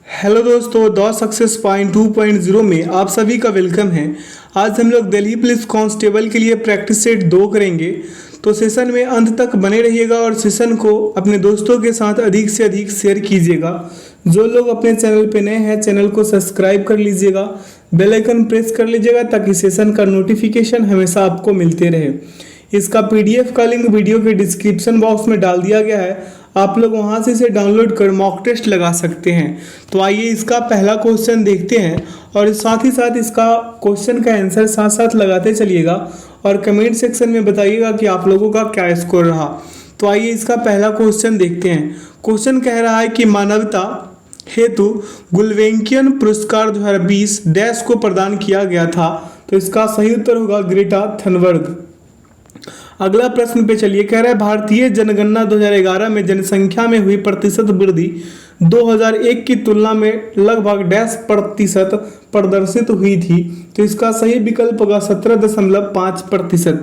Hello दोस्तों, the success point 2.0 में आप सभी का वेलकम है। आज हम लोग दिल्ली पुलिस कांस्टेबल के लिए प्रैक्टिस सेट 2 करेंगे। तो सेशन में अंत तक बने रहिएगा और सेशन को अपने दोस्तों के साथ अधिक से अधिक शेयर कीजिएगा। जो लोग अपने चैनल पे नए हैं, चैनल को सब्सक्राइब कर लीजिएगा, बेल आइकन प्रेस कर लीजिएगा ताकि सेशन का नोटिफिकेशन हमेशा आपको मिलते रहे। इसका पीडीएफ का लिंक वीडियो के डिस्क्रिप्शन बॉक्स में डाल दिया गया है, आप लोग वहां से इसे डाउनलोड कर मॉक टेस्ट लगा सकते हैं। तो आइए इसका पहला क्वेश्चन देखते हैं और साथ ही साथ इसका क्वेश्चन का आंसर साथ साथ लगाते चलिएगा और कमेंट सेक्शन में बताइएगा कि आप लोगों का क्या स्कोर रहा। तो आइए इसका पहला क्वेश्चन देखते हैं। क्वेश्चन कह रहा है कि मानवता हेतु गुल्वेंकियन पुरस्कार 2020 डैश को प्रदान किया गया था। तो इसका सही उत्तर होगा ग्रेटा थनबर्ग। अगला प्रश्न पे चलिए, कह रहा है भारतीय जनगणना 2011 में जनसंख्या में हुई प्रतिशत वृद्धि 2001 की तुलना में लगभग डैश प्रतिशत प्रदर्शित हुई थी। तो इसका सही विकल्प होगा 17.5%।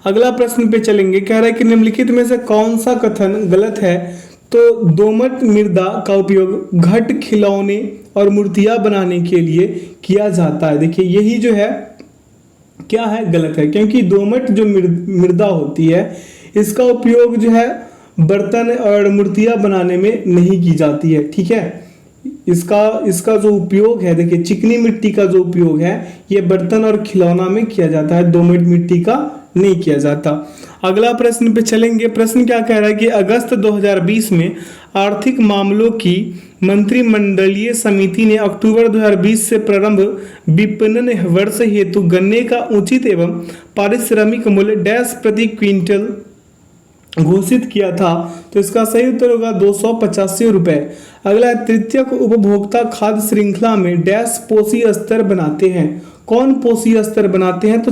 अगला प्रश्न पे चलेंगे, कह रहा है कि निम्नलिखित में से कौन सा कथन गलत है। तो दोमट मृदा का उपयोग घट खिलौने और मूर्तियां बनाने के लिए किया जाता है। देखिए यही जो है क्या है, गलत है, क्योंकि दोमट जो मृदा होती है इसका उपयोग जो है बर्तन और मूर्तियां बनाने में नहीं की जाती है। ठीक है, इसका जो उपयोग है, देखिए चिकनी मिट्टी का जो उपयोग है ये बर्तन और खिलौना में किया जाता है, दोमट मिट्टी का नहीं किया जाता। अगला प्रश्न पे चलेंगे। प्रश्न क्या कह रहा है कि अगस्त 2020 में आर्थिक मामलों की मंत्रिमंडलीय समिति ने अक्टूबर 2020 से प्रारंभ विपणन वर्ष हेतु गन्ने का उचित एवं पारिश्रमिक मूल्य डैश प्रति क्विंटल घोषित किया था। तो इसका सही उत्तर होगा 285 रुपए। अगला, तृतीयक उपभोक्ता खाद्य श्रृंखला में डैश पोषी स्तर बनाते हैं। कौन पोषी स्तर बनाते हैं? तो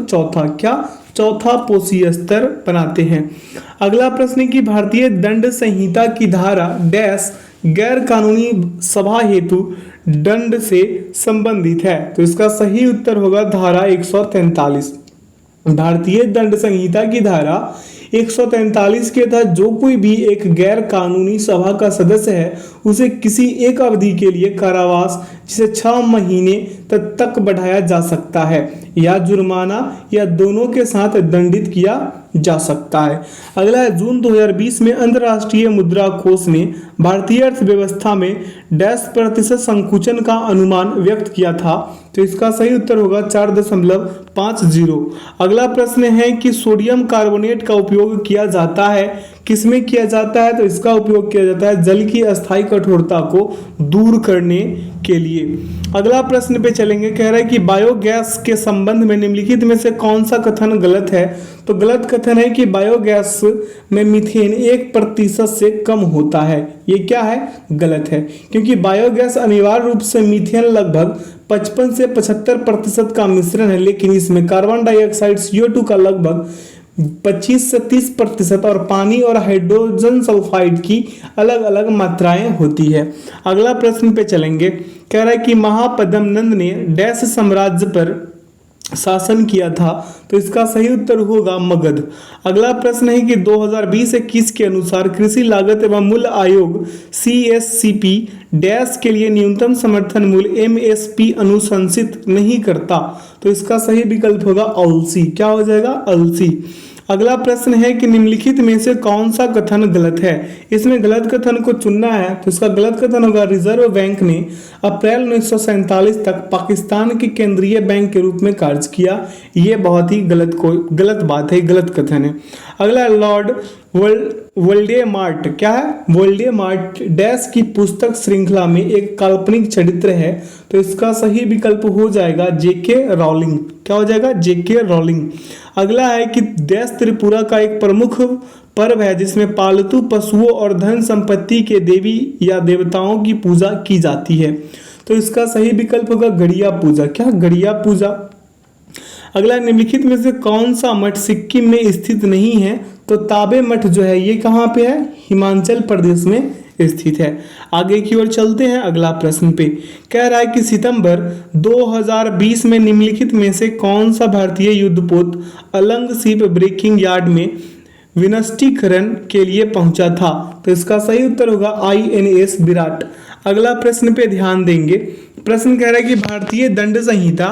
चौथा पोषी स्तर बनाते हैं। अगला प्रश्न की भारतीय दंड संहिता की धारा डैश गैर कानूनी सभा हेतु दंड से संबंधित है। तो इसका सही उत्तर होगा धारा 143। भारतीय दंड संहिता की धारा 143 के तहत जो कोई भी एक गैर कानूनी सभा का सदस्य है उसे किसी एक अवधि के लिए कारावास जिसे 6 महीने तक बढ़ाया जा सकता है या जुर्माना या दोनों के साथ दंडित किया जा सकता है। अगला है, जून 2020 में अंतर्राष्ट्रीय मुद्रा कोष ने भारतीय अर्थव्यवस्था में डैश प्रतिशत संकुचन का अनुमान व्यक्त किया था। तो इसका सही उत्तर होगा 4.50। अगला प्रश्न है कि सोडियम कार्बोनेट का उपयोग किया जाता है, किसमें किया जाता है? तो इसका उपयोग किया जाता है जल की अस्थायी कठोरता को दूर करने के लिए। अगला प्रश्न पे चलेंगे, कह रहा है कि बायोगैस के संबंध में निम्नलिखित में से कौन सा कथन गलत है। तो गलत कथन है कि बायोगैस में मीथेन 1% से कम होता है। ये क्या है? गलत है, क्योंकि बायोगैस अनिवार्य रूप से मीथेन लगभग 55 से 75% का मिश्रण है, लेकिन इसमें कार्बन डाइऑक्साइड CO2 का लगभग 25 से 30% और पानी और हाइड्रोजन सल्फाइड की अलग अलग मात्राएं होती है। अगला प्रश्न पे चलेंगे, कह रहा है कि महापद्म नंद ने डैश साम्राज्य पर शासन किया था। तो इसका सही उत्तर होगा मगध। अगला प्रश्न है कि 2020-21 के अनुसार कृषि लागत एवं मूल्य आयोग CSCP डैश के लिए न्यूनतम समर्थन मूल्य MSP अनुशंसित नहीं करता। तो इसका सही विकल्प होगा अलसी। क्या हो जाएगा? अलसी। अगला प्रश्न है कि निम्नलिखित में से कौन सा कथन गलत है। इसमें गलत कथन को चुनना है। तो इसका गलत कथन होगा रिजर्व बैंक ने अप्रैल 1947 तक पाकिस्तान के केंद्रीय बैंक के रूप में कार्य किया। ये बहुत ही गलत बात है, गलत कथन है। अगला, लॉर्ड वोल्डेमार्ट क्या है? वोल्डेमार्ट डैश की पुस्तक श्रृंखला में एक काल्पनिक चरित्र है। तो इसका सही विकल्प हो जाएगा JK रॉलिंग। क्या हो जाएगा? JK Rowling. अगला है कि डैश त्रिपुरा का एक प्रमुख पर्व है जिसमें पालतू पशुओं और धन संपत्ति के देवी या देवताओं की पूजा की जाती है। तो इसका सही विकल्प होगा गड़िया पूजा। क्या? गड़िया पूजा। अगला, निम्नलिखित में से कौन सा मठ सिक्किम में स्थित नहीं है। तो ताबे मठ जो है ये कहाँ पे है? हिमाचल प्रदेश में स्थित है। आगे की ओर चलते हैं। अगला प्रश्न पे कह रहा है कि सितंबर 2020 में निम्नलिखित में से कौन सा भारतीय युद्धपोत अलंग शिप ब्रेकिंग यार्ड में विनष्टीकरण के लिए पहुंचा था। तो इसका सही उत्तर होगा INS विराट। अगला प्रश्न पे ध्यान देंगे। प्रश्न कह रहा है कि भारतीय दंड संहिता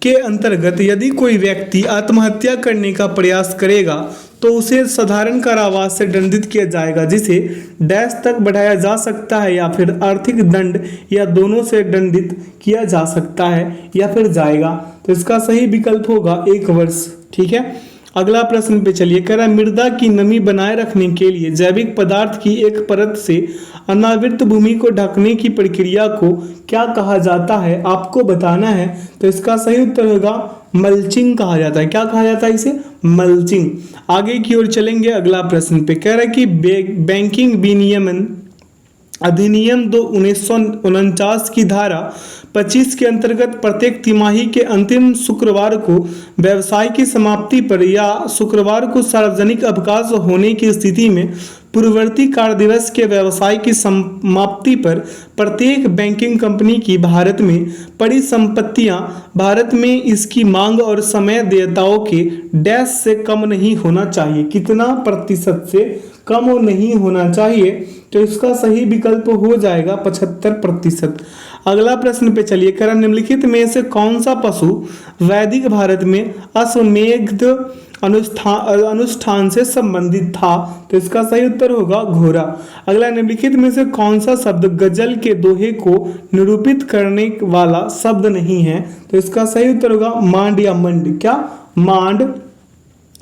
के अंतर्गत यदि कोई व्यक्ति आत्महत्या करने का प्रयास करेगा तो उसे साधारण कारावास से दंडित किया जाएगा, जिसे डैश तक बढ़ाया जा सकता है या फिर आर्थिक दंड या दोनों से दंडित किया जा सकता है या फिर जाएगा। तो इसका सही विकल्प होगा 1 वर्ष। ठीक है, अगला प्रश्न पे चलिए। कह रहा है मृदा की नमी बनाए रखने के लिए जैविक पदार्थ की एक परत से अनावृत भूमि को ढकने की प्रक्रिया को क्या कहा जाता है, आपको बताना है। तो इसका सही उत्तर होगा मल्चिंग कहा जाता है। क्या कहा जाता है इसे? मल्चिंग। आगे की ओर चलेंगे। अगला प्रश्न पे कह रहा है कि बैंकिंग विनियमन अधिनियम 1949 की धारा 25 के अंतर्गत प्रत्येक तिमाही के अंतिम शुक्रवार को व्यवसाय की समाप्ति पर या शुक्रवार को सार्वजनिक अवकाश होने की स्थिति में पूर्ववर्ती कार्य दिवस के व्यवसाय की समाप्ति पर प्रत्येक बैंकिंग कंपनी की भारत में परिसंपत्तियां भारत में इसकी मांग और समय देयताओं के डैश से कम नहीं होना चाहिए। कितना प्रतिशत से कम नहीं होना चाहिए? तो इसका सही विकल्प हो जाएगा 75%। अगला प्रश्न पे चलिए। कह रहा निम्नलिखित में से कौन सा पशु वैदिक भारत में अश्वमेध अनुष्ठान से संबंधित था? तो इसका सही उत्तर होगा घोड़ा। अगला निम्नलिखित में से कौन सा शब्द गजल के दोहे को निरूपित करने वाला शब्द नहीं है? तो इसका सही उत्तर होगा मांड या मंड। क्या? मांड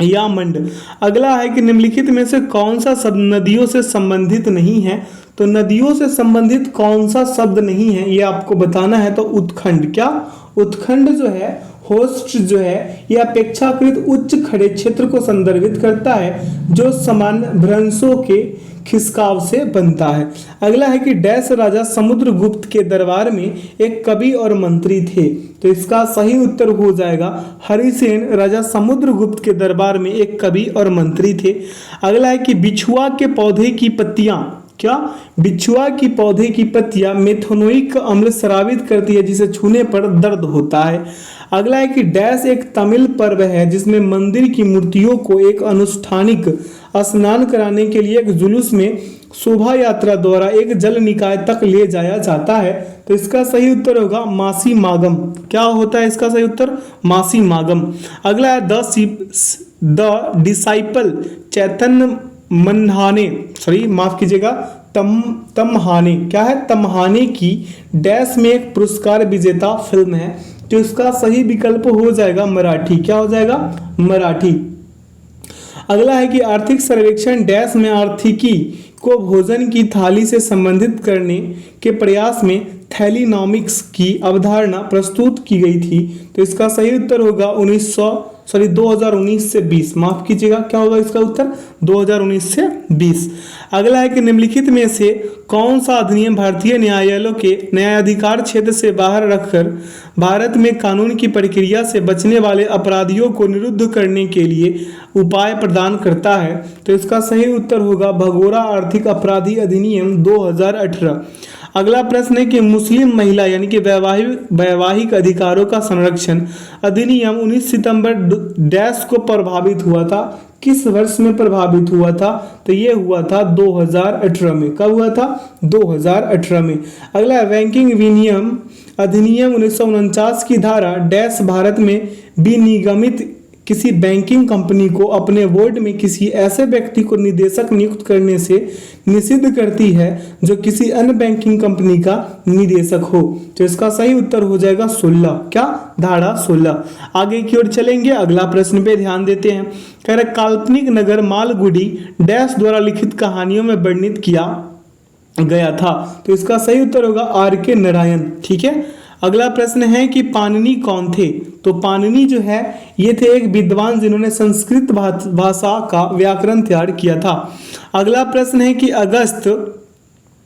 या मंड। अगला है कि निम्नलिखित में से कौन सा शब्द नदियों से संबंधित नहीं है? तो नदियों से संबंधित कौन सा शब्द नहीं है ये आपको बताना है। तो उत्खंड। क्या? उत्खंड जो है, होस्ट जो है, यह अपेक्षाकृत उच्च खड़े क्षेत्र को संदर्भित करता है जो सामान्य भ्रंशों के खिसकाव से बनता है। अगला है कि डैश राजा समुद्रगुप्त के दरबार में एक कवि और मंत्री थे। तो इसका सही उत्तर हो जाएगा हरिसेन राजा समुद्रगुप्त के दरबार में एक कवि और मंत्री थे। अगला है कि बिछुआ के पौधे की पत्तियां, क्या? बिछुआ की पौधे की पत्तियां मेथनोइक अम्ल स्रावित करती है जिसे छूने पर दर्द होता है। अगला है कि डैश एक तमिल पर्व है जिसमें मंदिर की मूर्तियों को एक अनुष्ठानिक स्नान कराने के लिए एक जुलूस में शोभा यात्रा द्वारा एक जल निकाय तक ले जाया जाता है। तो इसका सही उत्तर होगा मासी मागम। क्या होता है इसका सही उत्तर? मासी मागम। अगला है द डिसाइपल चैतन्य मनहाने, सॉरी माफ कीजिएगा, तमहाने। क्या है? तमहाने की डैश में एक पुरस्कार विजेता फिल्म है। तो इसका सही विकल्प हो जाएगा मराठी। क्या हो जाएगा? मराठी। अगला है कि आर्थिक सर्वेक्षण डैश में आर्थिकी को भोजन की थाली से संबंधित करने के प्रयास में थैलीनॉमिक्स की अवधारणा प्रस्तुत की गई थी। तो इसका सही उत्तर होगा 2019 से 20। माफ कीजिएगा, क्या होगा इसका उत्तर? 2019 से 20। अगला है कि निम्नलिखित में से कौन सा अधिनियम भारतीय न्यायालयों के न्यायाधिकार क्षेत्र से बाहर रखकर भारत में कानून की प्रक्रिया से बचने वाले अपराधियों को निरुद्ध करने के लिए उपाय प्रदान करता है? तो इसका सही उत्तर होगा भगोड़ा आर्थिक अपराधी अधिनियम 2018। अगला प्रश्न है कि मुस्लिम महिला यानी कि वैवाहिक अधिकारों का संरक्षण अधिनियम 19 सितंबर डैश को प्रभावित हुआ था। किस वर्ष में प्रभावित हुआ था? तो ये हुआ था 2018 में। कब हुआ था? 2018 में। अगला बैंकिंग विनियम अधिनियम 1949 की धारा डैश भारत में विनिगमित किसी बैंकिंग कंपनी को अपने बोर्ड में किसी ऐसे व्यक्ति को निदेशक नियुक्त करने से निषिद्ध करती है जो किसी अन्य बैंकिंग कंपनी का निदेशक हो। तो इसका सही उत्तर हो जाएगा 16। क्या? धारा 16। आगे की ओर चलेंगे। अगला प्रश्न पे ध्यान देते हैं। कह रहे काल्पनिक नगर मालगुडी डैश द्वारा लिखित कहानियों में वर्णित किया गया था। तो इसका सही उत्तर होगा RK नारायण। ठीक है। अगला प्रश्न है कि पाणिनि कौन थे? तो पाणिनि जो है ये थे एक विद्वान जिन्होंने संस्कृत भाषा का व्याकरण तैयार किया था। अगला प्रश्न है कि अगस्त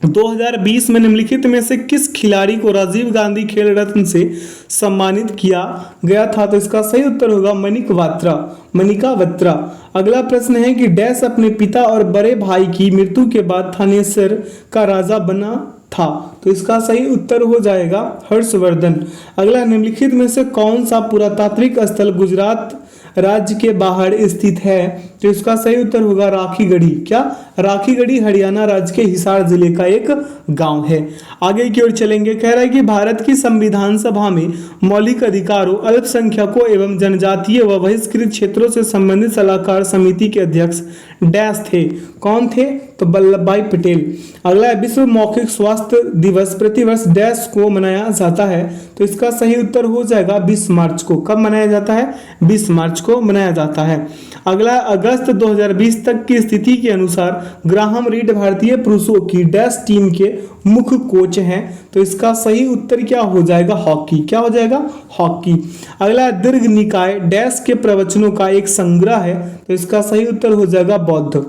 2020 में निम्नलिखित में से किस खिलाड़ी को राजीव गांधी खेल रत्न से सम्मानित किया गया था? तो इसका सही उत्तर होगा मनिका बत्रा। अगला प्रश्न है कि डैश अपने पिता और बड़े भाई की मृत्यु के बाद थानेसर का राजा बना था। तो इसका सही उत्तर हो जाएगा हर्षवर्धन। अगला निम्नलिखित में से कौन सा पुरातात्विक स्थल गुजरात राज्य के बाहर स्थित है? तो इसका सही उत्तर होगा राखीगढ़ी। क्या? राखीगढ़ी हरियाणा राज्य के हिसार जिले का एक गांव है। आगे की ओर चलेंगे। कह रहा है कि भारत की संविधान सभा में मौलिक अधिकारों, अल्पसंख्यकों एवं जनजातीय व बहिष्कृत क्षेत्रों से संबंधित सलाहकार समिति के अध्यक्ष डैश थे। कौन थे? तो वल्लभ भाई पटेल। अगला है, विश्व मौखिक स्वास्थ्य दिवस प्रतिवर्ष डैश को मनाया जाता है? तो इसका सही उत्तर हो जाएगा 20 मार्च को। कब मनाया जाता है? 20 मार्च को मनाया जाता है। अगला, अगस्त 2020 तक की स्थिति के अनुसार ग्राहम रीड भारतीय पुरुषों की डैश टीम के मुख्य कोच हैं? तो इसका सही उत्तर क्या हो जाएगा? हॉकी। क्या हो जाएगा? हॉकी। अगला, दीर्घ निकाय डैश के प्रवचनों का एक संग्रह है? तो इसका सही उत्तर हो जाएगा बौद्ध।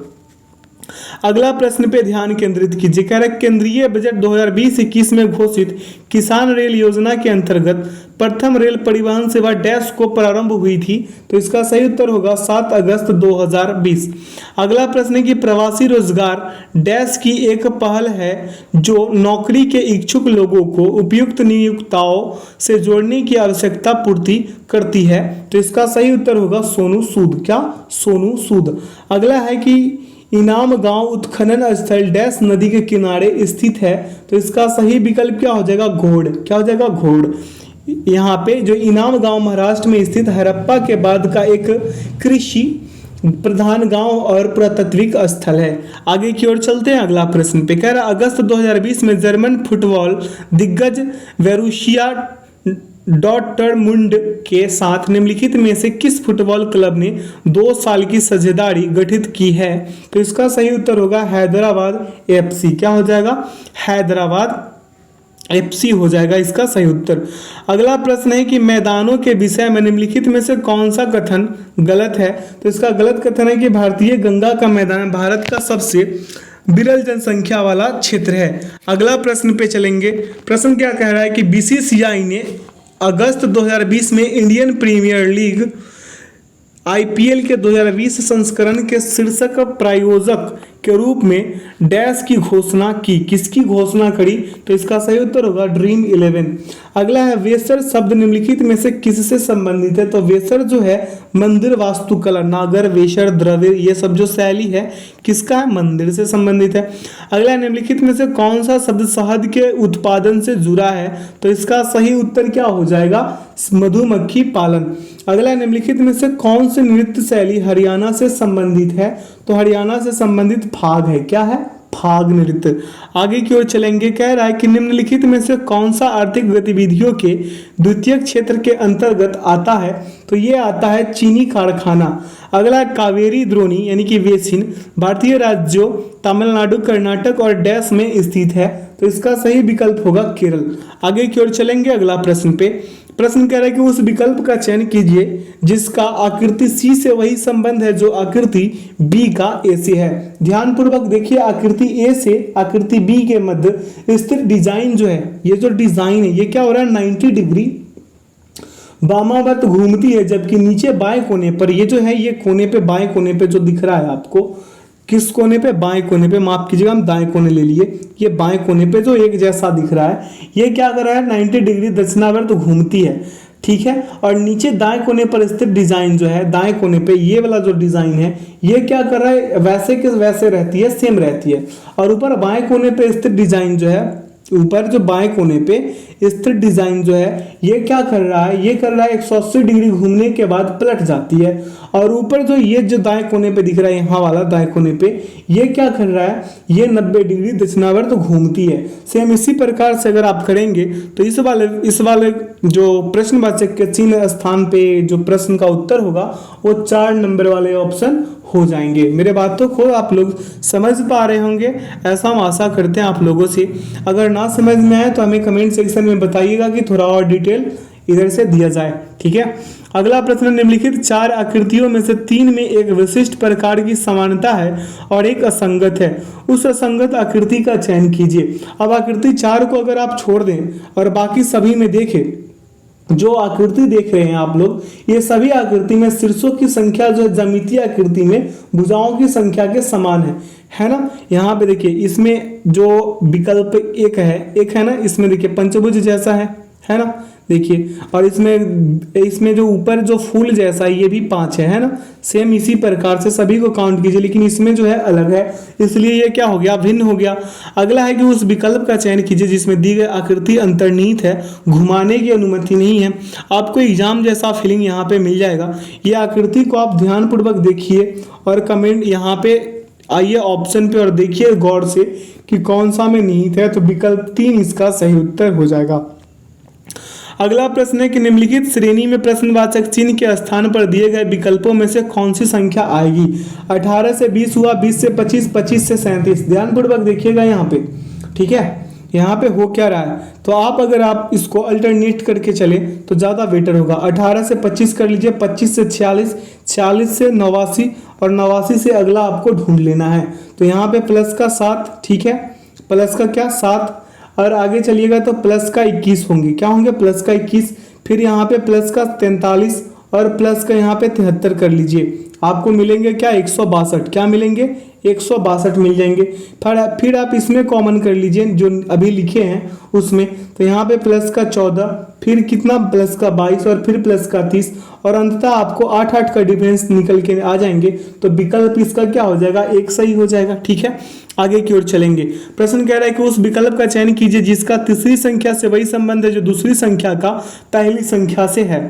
अगला प्रश्न पे ध्यान केंद्रित कीजिए। कह रहा है केंद्रीय बजट 2020-21 में घोषित किसान रेल योजना के अंतर्गत प्रथम रेल परिवहन सेवा डैश को प्रारंभ हुई थी? तो इसका सही उत्तर होगा 7 अगस्त 2020। अगला प्रश्न है कि प्रवासी रोजगार डैश की एक पहल है जो नौकरी के इच्छुक लोगों को उपयुक्त नियोक्ताओं से जोड़ने की आवश्यकता पूर्ति करती है? तो इसका सही उत्तर होगा सोनू सूद। क्या? सोनू सूद। अगला है कि इनाम गांव उत्खनन स्थल डैश नदी के किनारे स्थित है? तो इसका सही विकल्प क्या हो जाएगा? घोड़। क्या हो जाएगा? घोड़। यहाँ पे जो इनाम गांव महाराष्ट्र में स्थित हड़प्पा के बाद का एक कृषि प्रधान गांव और पुरातात्विक स्थल है। आगे की ओर चलते हैं अगला प्रश्न पे। कह रहा अगस्त 2020 में जर्मन फुटबॉल दिग्गज बोरुसिया डॉर्टमुंड के साथ निम्नलिखित में से किस फुटबॉल क्लब ने 2 साल की साझेदारी गठित की है? तो इसका सही उत्तर होगा हैदराबाद एफसी। क्या हो जाएगा? हैदराबाद एफसी हो जाएगा इसका सही उत्तर। अगला प्रश्न है कि मैदानों के विषय में निम्नलिखित में से कौन सा कथन गलत है? तो इसका गलत कथन है कि भारतीय गंगा का मैदान भारत का सबसे विरल जनसंख्या वाला क्षेत्र है। अगला प्रश्न पे चलेंगे। प्रश्न क्या कह रहा है कि बीसीसीआई ने अगस्त 2020 में इंडियन प्रीमियर लीग आईपीएल के 2020 संस्करण के शीर्षक प्रायोजक के रूप में डैश की घोषणा की? किसकी घोषणा करी? तो इसका सही उत्तर होगा ड्रीम 11। अगला है वेसर शब्द निम्नलिखित में से किससे संबंधित है? तो वेसर जो है मंदिर वास्तुकला, नागर, वेसर, द्रविड़, ये सब जो शैली है किसका है? मंदिर से संबंधित है। अगला निम्नलिखित में से कौन सा शब्द शहद के उत्पादन से जुड़ा है? तो इसका सही उत्तर क्या हो जाएगा? मधुमक्खी पालन। अगला निम्नलिखित में से कौन सी नृत्य शैली हरियाणा से संबंधित है? तो हरियाणा से संबंधित फाग है। क्या है? फाग नृत्य। आगे की ओर चलेंगे। कह रहा है कि निम्नलिखित में से कौन सा आर्थिक गतिविधियों के द्वितीय क्षेत्र के अंतर्गत आता है? तो ये आता है चीनी कारखाना। अगला कावेरी द्रोणी यानी कि बेसिन भारतीय राज्यों तमिलनाडु, कर्नाटक और डैश में स्थित है? तो इसका सही विकल्प होगा केरल। आगे की ओर चलेंगे अगला प्रश्न पे। प्रश्न कह रहा है कि उस विकल्प का चयन कीजिए जिसका आकृति सी से वही संबंध है जो आकृति बी का ए से है। ध्यान पूर्वक देखिए, आकृति ए से आकृति बी के मध्य स्थित डिजाइन जो है, ये जो डिजाइन है ये क्या हो रहा है? 90 डिग्री वामावर्त घूमती है, जबकि नीचे बाएं कोने पर ये जो है ये कोने पे, बाएं कोने पे जो दिख रहा है आपको, किस कोने पे? बाएं कोने पे, माफ कीजिएगा हम दाएं कोने ले लिए। ये बाएं कोने पे जो एक जैसा दिख रहा है ये क्या कर रहा है? 90 डिग्री दक्षिणावर्त घूमती है। ठीक है। और नीचे दाएं कोने पर स्थित डिजाइन जो है, दाएं कोने पे ये वाला जो डिजाइन है ये क्या कर रहा है? वैसे के वैसे रहती है, सेम रहती है। और ऊपर बाएं कोने पे स्थित डिजाइन जो है, ऊपर जो बाएं कोने पे स्थित डिजाइन जो है ये क्या कर रहा है? ये कर रहा है 180 डिग्री घूमने के बाद पलट जाती है। और ऊपर जो ये जो दाएं कोने पे दिख रहा है, यहाँ वाला दाएं कोने पे ये क्या कर रहा है? ये 90 डिग्री दक्षिणावर्त घूमती है। सेम इसी प्रकार से अगर आप करेंगे तो इस वाले जो प्रश्नवाचक के चिन्ह स्थान पे जो प्रश्न का उत्तर होगा वो 4 नंबर वाले ऑप्शन हो जाएंगे। मेरे बातों को आप लोग समझ पा रहे होंगे, ऐसा हम आशा करते हैं आप लोगों से। अगर ना समझ में आए तो हमें कमेंट सेक्शन में बताइएगा कि थोड़ा और डिटेल इधर से दिया जाए। ठीक है। अगला प्रश्न, निम्नलिखित 4 आकृतियों में से 3 में एक विशिष्ट प्रकार की समानता है और एक असंगत है, उस असंगत आकृति का चयन कीजिए। अब आकृति 4 को अगर आप छोड़ दें और बाकी सभी में देखें, जो आकृति देख रहे हैं आप लोग, ये सभी आकृति में शीर्षों की संख्या जो है ज्यामितीय आकृति में भुजाओं की संख्या के समान है ना। यहाँ पे देखिए इसमें जो विकल्प एक है ना, इसमें देखिए पंचभुज जैसा है, है ना। देखिए, और इसमें जो ऊपर जो फूल जैसा है ये भी 5 है ना। सेम इसी प्रकार से सभी को काउंट कीजिए, लेकिन इसमें जो है अलग है, इसलिए ये क्या हो गया, भिन्न हो गया। अगला है कि उस विकल्प का चयन कीजिए जिसमें दी गई आकृति अंतर्निहित है, घुमाने की अनुमति नहीं है। आपको एग्जाम जैसा फीलिंग यहाँ पे मिल जाएगा। ये आकृति को आप ध्यानपूर्वक देखिए और कमेंट यहाँ पे आइए ऑप्शन पे और देखिए गौर से कि कौन सा में निहित है। तो विकल्प 3 इसका सही उत्तर हो जाएगा। अगला प्रश्न है कि निम्नलिखित श्रेणी में प्रश्नवाचक चिन्ह के स्थान पर दिए गए विकल्पों में से कौन सी संख्या आएगी। 18 से 20 हुआ, 20 से 25, 25 से 37। ध्यानपूर्वक देखिएगा यहाँ पे, ठीक है। यहाँ पे हो क्या रहा है, तो अगर आप इसको अल्टरनेट करके चले तो ज़्यादा बेटर होगा। 18 से 25 कर लीजिए, 25 से 46, 46 से 89 और 89 से अगला आपको ढूंढ लेना है। तो यहाँ पे प्लस का 7, ठीक है, प्लस का क्या 7, और आगे चलिएगा तो प्लस का 21 होंगे, क्या होंगे, प्लस का 21। फिर यहाँ पे प्लस का 43 और प्लस का यहाँ पे 73 कर लीजिए, आपको मिलेंगे क्या 162। क्या मिलेंगे, 162 मिल जाएंगे। फिर आप इसमें कॉमन कर लीजिए जो अभी लिखे हैं उसमें, तो यहाँ पे प्लस का 14, फिर कितना प्लस का 22 और फिर प्लस का 30 और अंततः आपको 8 का डिफरेंस निकल के आ जाएंगे। तो विकल्प इसका क्या हो जाएगा, 1 सही हो जाएगा। ठीक है, आगे की ओर चलेंगे। प्रश्न कह रहा है कि उस विकल्प का चयन कीजिए जिसका तीसरी संख्या से वही संबंध है जो दूसरी संख्या का पहली संख्या से है।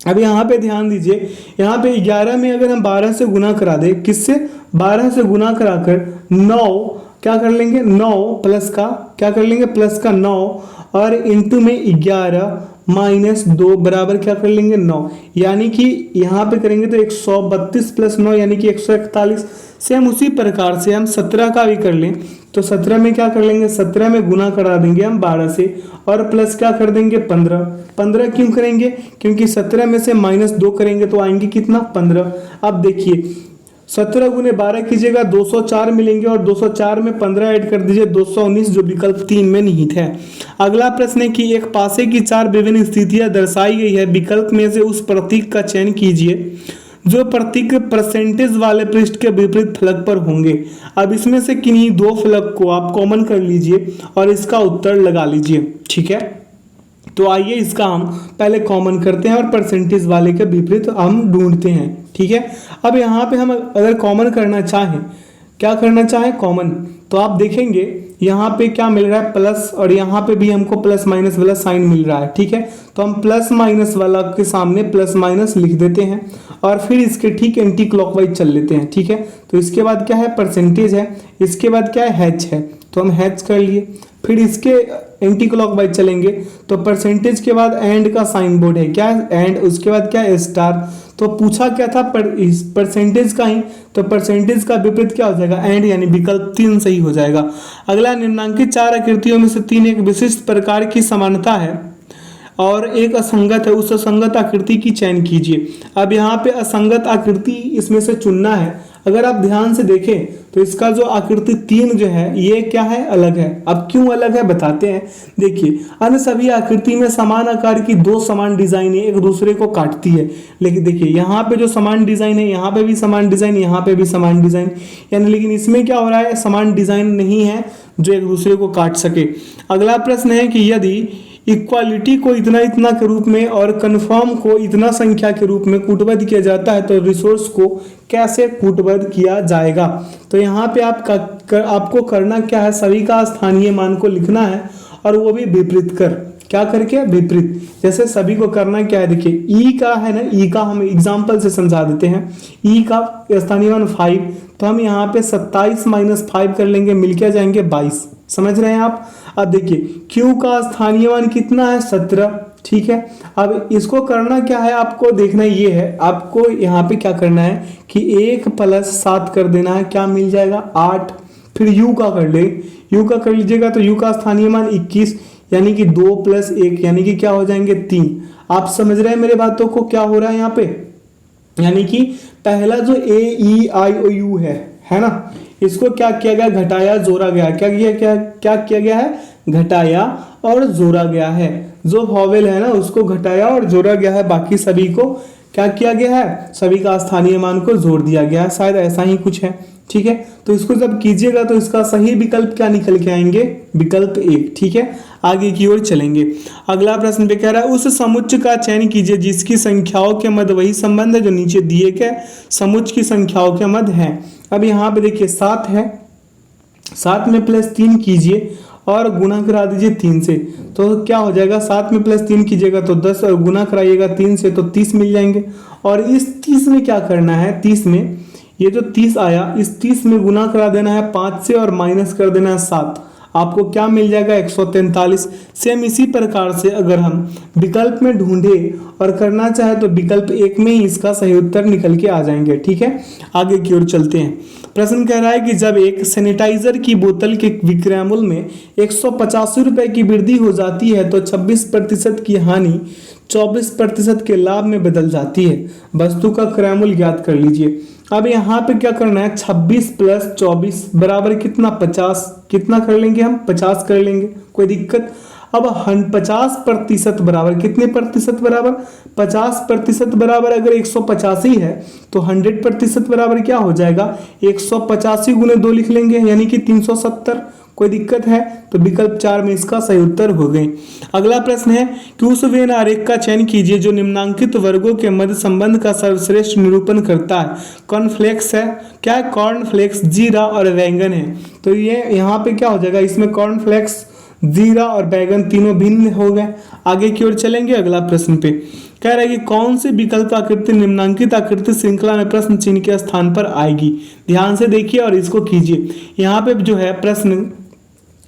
अब यहाँ पे ध्यान दीजिए, यहाँ पे 11 में अगर हम 12 से गुना करा दे, किससे, 12 से गुना कराकर 9 क्या कर लेंगे, 9 प्लस का क्या कर लेंगे, प्लस का 9 और इंटू में 11 माइनस 2 बराबर क्या कर लेंगे 9, यानी कि यहाँ पे करेंगे तो 132 प्लस 9 यानी कि 141। सेम उसी प्रकार से हम 17 का भी कर लें तो 17 में क्या कर लेंगे, 17 में गुना करा देंगे हम 12 से और प्लस क्या कर देंगे 15। 15 क्यों करेंगे, क्योंकि 17 में से -2 करेंगे तो आएंगे कितना 15। अब देखिए 17 गुने 12 कीजिएगा 204 मिलेंगे और 204 में 15 ऐड कर दीजिए 219, जो विकल्प 3 में निहित है। अगला प्रश्न है कि एक पासे की 4 विभिन्न स्थितियां दर्शाई गई है, विकल्प में से उस प्रतीक का चयन कीजिए जो प्रतीक परसेंटेज वाले पृष्ठ के विपरीत फलक पर होंगे। अब इसमें से किन्हीं 2 फलक को आप कॉमन कर लीजिए और इसका उत्तर लगा लीजिए। ठीक है, तो आइए इसका हम पहले कॉमन करते हैं और परसेंटेज वाले के विपरीत हम ढूंढते हैं। ठीक है, अब यहाँ पे हम अगर कॉमन करना चाहें, क्या करना चाहें कॉमन, तो आप देखेंगे यहाँ पे क्या मिल रहा है प्लस, और यहाँ पे भी हमको प्लस माइनस वाला साइन मिल रहा है। ठीक है, तो हम प्लस माइनस वाला के सामने प्लस माइनस लिख देते हैं और फिर इसके ठीक एंटी क्लॉकवाइज चल लेते हैं। ठीक है, तो इसके बाद क्या है परसेंटेज है, इसके बाद क्या है हैच है, तो हम हैच कर लिए। फिर इसके एंटी क्लॉकवाइज चलेंगे तो परसेंटेज के बाद एंड का साइन बोर्ड है, क्या एंड, उसके बाद क्या है स्टार। तो पूछा क्या था परसेंटेज का ही, तो परसेंटेज का विपरीत क्या हो जाएगा एंड, यानी विकल्प 3 सही हो जाएगा। अगला, निम्नांकित 4 आकृतियों में से 3 एक विशिष्ट प्रकार की समानता है और एक असंगत है, उस असंगत आकृति की चयन कीजिए। अब यहाँ पे असंगत आकृति इसमें से चुनना है। अगर आप ध्यान से देखें तो इसका जो आकृति 3 जो है ये क्या है, अलग है। अब क्यों अलग है बताते हैं। देखिए, अन्य सभी आकृति में समान आकार की 2 समान डिजाइन एक दूसरे को काटती है, लेकिन देखिए यहाँ पे जो समान डिजाइन है, यहाँ पे भी समान डिजाइन, यहाँ पे भी समान डिजाइन, यानी लेकिन इसमें क्या हो रहा है, समान डिजाइन नहीं है जो एक दूसरे को काट सके। अगला प्रश्न है कि यदि इक्वालिटी को इतना इतना के रूप में और कन्फर्म को इतना संख्या के रूप में कूटबद्ध किया जाता है तो रिसोर्स को कैसे कूटबद्ध किया जाएगा। तो यहाँ पे आपको करना क्या है, सभी का स्थानीय मान को लिखना है और वो भी विपरीत कर, क्या करके विपरीत। जैसे सभी को करना क्या है, देखिए ई का है ना, ई का हम एग्जाम्पल से समझा देते हैं। ई का स्थानीय मान 5, तो हम यहाँ पे 27 - 5 कर लेंगे, मिल के जाएंगे 22। समझ रहे हैं आप। अब देखिए Q का स्थानीय मान कितना है 17। ठीक है, अब इसको करना क्या है, आपको देखना ये है, आपको यहाँ पे क्या करना है कि 1 + 7 कर देना है, क्या मिल जाएगा 8। फिर U का कर ले, U का कर लीजिएगा तो U का स्थानीय मान 21, यानी कि 2 + 1 यानी कि क्या हो जाएंगे 3। आप समझ रहे हैं मेरे बातों को, क्या हो रहा है यहाँ पे, यानी कि पहला जो AEIOU है ना, इसको क्या किया गया, घटाया जोड़ा गया, क्या किया गया है, घटाया और जोड़ा गया है। जो वॉवेल है ना उसको घटाया और जोड़ा गया है, बाकी सभी को क्या किया गया है, सभी का स्थानीय मान को जोड़ दिया गया है, शायद ऐसा ही कुछ है। ठीक है, तो इसको जब कीजिएगा तो इसका सही विकल्प क्या निकल के आएंगे, विकल्प 1। ठीक है, आगे की ओर चलेंगे। अगला प्रश्न पे कह रहा है उस समुच्चय का चयन कीजिए जिसकी संख्याओं के मध्य वही संबंध है जो नीचे दिए गए समुच्चय की संख्याओं के मध्य है। अब यहाँ पे देखिए 7 है, 7 में +3 कीजिए और गुणा करा दीजिए 3 से, तो क्या हो जाएगा, 7 में +3 कीजिएगा तो 10 और गुणा कराइएगा 3 से तो 30 मिल जाएंगे। और इस 30 में क्या करना है, 30 में ये जो 30 आया इस 30 में गुना करा देना है 5 से और माइनस कर देना है 7, आपको क्या मिल जाएगा, 143। सेम इसी प्रकार से अगर हम विकल्प में ढूंढे और करना चाहे तो विकल्प 1 में ही इसका सही उत्तर निकल के आ जाएंगे। ठीक है, आगे की ओर चलते हैं। प्रश्न कह रहा है कि जब एक सैनिटाइजर की बोतल के विक्रय मूल्य में 185 रुपए की वृद्धि हो जाती है तो 26% की हानि 24% के लाभ में बदल जाती है। वस्तु का क्रय मूल्य ज्ञात कर लीजिए। अब यहाँ पे क्या करना है, 26 + 24 बराबर कितना, 50। कितना कर लेंगे हम, 50 कर लेंगे, कोई दिक्कत। अब 50% बराबर कितने प्रतिशत बराबर, 50% बराबर अगर 185 है तो 100% बराबर क्या हो जाएगा, 185 × 2 लिख लेंगे यानी कि 370। कोई दिक्कत है, तो विकल्प 4 में इसका सही उत्तर हो गए। अगला प्रश्न है कि उस वेन आरेख का चयन कीजिए जो निम्नांकित वर्गों के मध्य संबंध का सर्वश्रेष्ठ निरूपण करता है। कॉर्नफ्लेक्स है, क्या है, कॉर्नफ्लेक्स, जीरा और बैंगन है। तो ये यहाँ पे क्या हो जाएगा, इसमें कॉर्नफ्लेक्स, जीरा और बैंगन तीनों भिन्न हो गए। आगे की ओर चलेंगे। अगला प्रश्न पे कह रहा है कि कौन से विकल्प आकृति निम्नांकित आकृति श्रृंखला में प्रश्न चिन्ह के स्थान पर आएगी। ध्यान से देखिए और इसको कीजिए। यहाँ पे जो है प्रश्न,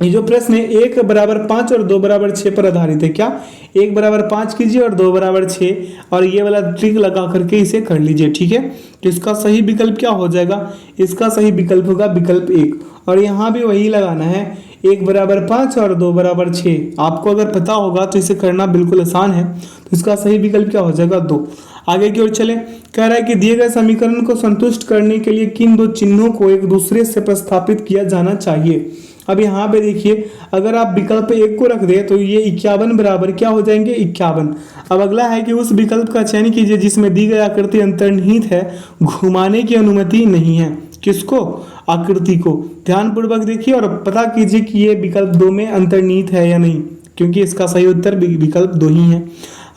ये जो प्रश्न है 1 = 5 और 2 = 6 पर आधारित है। क्या, 1 = 5 कीजिए और 2 = 6 और ये वाला ट्रिक लगा करके इसे कर लीजिए। ठीक है, तो इसका सही विकल्प क्या हो जाएगा, इसका सही विकल्प होगा विकल्प 1। और यहाँ भी वही लगाना है, 1 = 5 और 2 = 6। आपको अगर पता होगा तो इसे करना बिल्कुल आसान है। तो इसका सही विकल्प क्या हो जाएगा, 2। आगे की ओर चले। कह रहा है कि दिए गए समीकरण को संतुष्ट करने के लिए किन दो चिन्हों को एक दूसरे से प्रतिस्थापित किया जाना चाहिए। अब यहाँ पे देखिए, अगर आप विकल्प 1 को रख दे तो ये 51 बराबर क्या हो जाएंगे, 51। अब अगला है कि उस विकल्प का चयन कीजिए जिसमें दी गई आकृति अंतर्निहित है, घुमाने की अनुमति नहीं है। किसको, आकृति को। ध्यानपूर्वक देखिए और पता कीजिए कि ये विकल्प 2 में अंतर्निहित है या नहीं, क्योंकि इसका सही उत्तर विकल्प 2 ही है।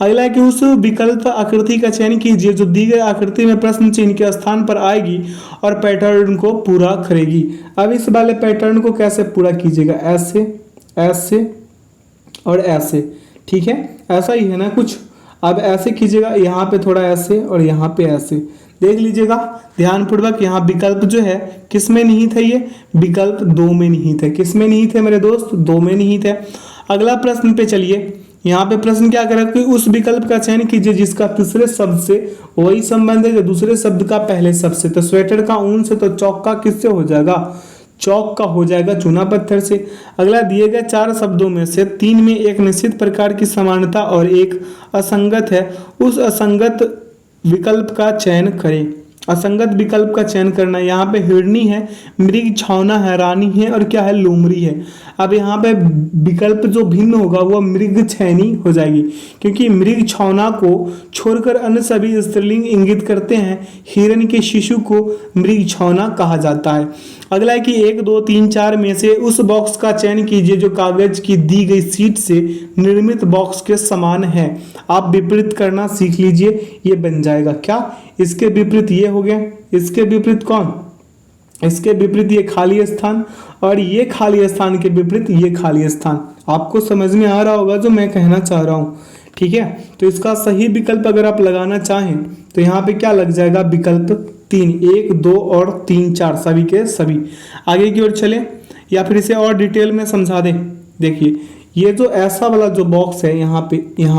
अगला है कि उस विकल्प आकृति का चयन कीजिए जो दी गई आकृति में प्रश्न चिन्ह के स्थान पर आएगी और पैटर्न को पूरा करेगी। अब इस वाले पैटर्न को कैसे पूरा कीजिएगा, ऐसे, ऐसे और ऐसे। ठीक है, ऐसा ही है ना कुछ। अब ऐसे कीजिएगा, यहाँ पे थोड़ा ऐसे और यहाँ पे ऐसे। देख लीजिएगा ध्यानपूर्वक, यहाँ विकल्प जो है किस में निहित है, ये विकल्प 2 में निहित है। किस में निहित है मेरे दोस्त, 2 में निहित है। अगला प्रश्न पे चलिए। यहाँ पे प्रश्न क्या करें कि उस विकल्प का चयन कीजिए जिसका तीसरे शब्द से वही संबंध है जो दूसरे शब्द का पहले शब्द से। तो स्वेटर का ऊन से, तो चौक का किससे हो जाएगा, चौक का हो जाएगा चूना पत्थर से। अगला, दिए गए 4 शब्दों में से 3 में एक निश्चित प्रकार की समानता और एक असंगत है, उस असंगत विकल्प का चयन करें। असंगत विकल्प का चयन करना, यहाँ पे हिरनी है, मृग छावना है, रानी है और क्या है, लोमड़ी है। अब यहाँ पे विकल्प जो भिन्न होगा वो मृग छैनी हो जाएगी, क्योंकि मृग छावना को छोड़कर अन्य सभी स्त्रीलिंग इंगित करते हैं। हिरण के शिशु को मृग छावना कहा जाता है। अगला है कि 1, 2, 3, 4 में से उस बॉक्स का चयन कीजिए जो कागज की दी गई सीट से निर्मित बॉक्स के समान है। आप विपरीत करना सीख लीजिए, ये बन जाएगा क्या, इसके विपरीत ये हो गया, इसके विपरीत कौन, इसके विपरीत ये खाली स्थान और ये खाली स्थान के विपरीत ये खाली स्थान। आपको समझ में आ रहा होगा जो मैं कहना चाह रहा हूँ। ठीक है, तो इसका सही विकल्प अगर आप लगाना चाहें तो यहाँ पे क्या लग जाएगा, विकल्प 3, 1, 2 और 3, 4 सभी के सभी। आगे की ओर चले या फिर इसे और डिटेल में समझा दें। देखिए, ये जो ऐसा वाला जो बॉक्स है, यहाँ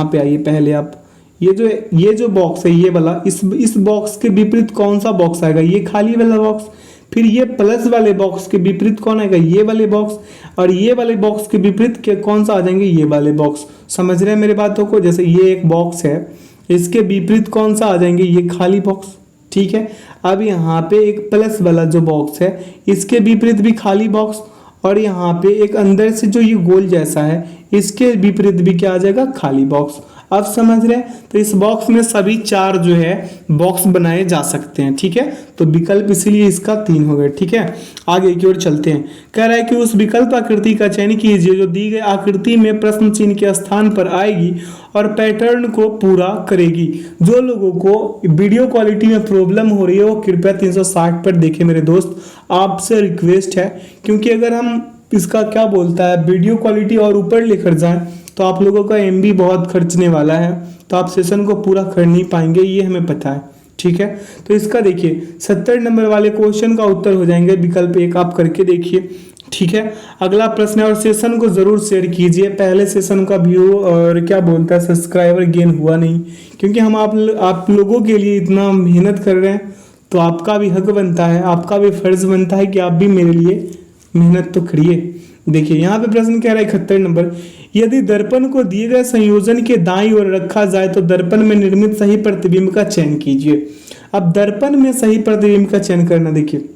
पे आइए पहले आप, ये जो बॉक्स है ये वाला, इस बॉक्स के विपरीत कौन सा बॉक्स आएगा, ये खाली वाला बॉक्स। फिर ये प्लस वाले बॉक्स के विपरीत कौन आएगा, ये वाले बॉक्स। और ये वाले बॉक्स के विपरीत के कौन सा आ जाएंगे, ये वाले बॉक्स। समझ रहे हैं मेरे बातों को। जैसे ये एक बॉक्स है, इसके विपरीत कौन सा आ जाएंगे, ये खाली बॉक्स। ठीक है, अब यहाँ पे एक प्लस वाला जो बॉक्स है इसके विपरीत भी खाली बॉक्स, और यहाँ पे एक अंदर से जो ये गोल जैसा है इसके विपरीत भी क्या आ जाएगा, खाली बॉक्स। अब समझ रहे हैं? तो इस बॉक्स में सभी 4 जो है बॉक्स बनाए जा सकते हैं। ठीक है, तो विकल्प इसीलिए इसका 3 हो गए। ठीक है, आगे की ओर चलते हैं। कह रहा है कि उस विकल्प आकृति का चयन कीजिए जो दी गई आकृति में प्रश्न चिन्ह के स्थान पर आएगी और पैटर्न को पूरा करेगी। जो लोगों को वीडियो क्वालिटी में प्रॉब्लम हो रही है वो कृपया 360 पर देखें मेरे दोस्त, आपसे रिक्वेस्ट है, क्योंकि अगर हम इसका क्या बोलता है वीडियो क्वालिटी और ऊपर लेकर जाएं तो आप लोगों का MB बहुत खर्चने वाला है, तो आप सेशन को पूरा कर नहीं पाएंगे, ये हमें पता है। ठीक है, तो इसका देखिए 70 नंबर वाले क्वेश्चन का उत्तर हो जाएंगे विकल्प 1, आप करके देखिए। ठीक है, अगला प्रश्न है, और सेशन को जरूर शेयर कीजिए। पहले सेशन का व्यू और क्या बोलता है सब्सक्राइबर गेन हुआ नहीं, क्योंकि हम आप लोगों के लिए इतना मेहनत कर रहे हैं, तो आपका भी हक बनता है, आपका भी फर्ज बनता है कि आप भी मेरे लिए मेहनत तो करिए। देखिए यहाँ पे प्रश्न कह रहा है 71 नंबर, यदि दर्पण को दिए गए संयोजन के दाईं ओर रखा जाए तो दर्पण में निर्मित सही प्रतिबिंब का चयन कीजिए। अब दर्पण में सही प्रतिबिंब का चयन करना, देखिए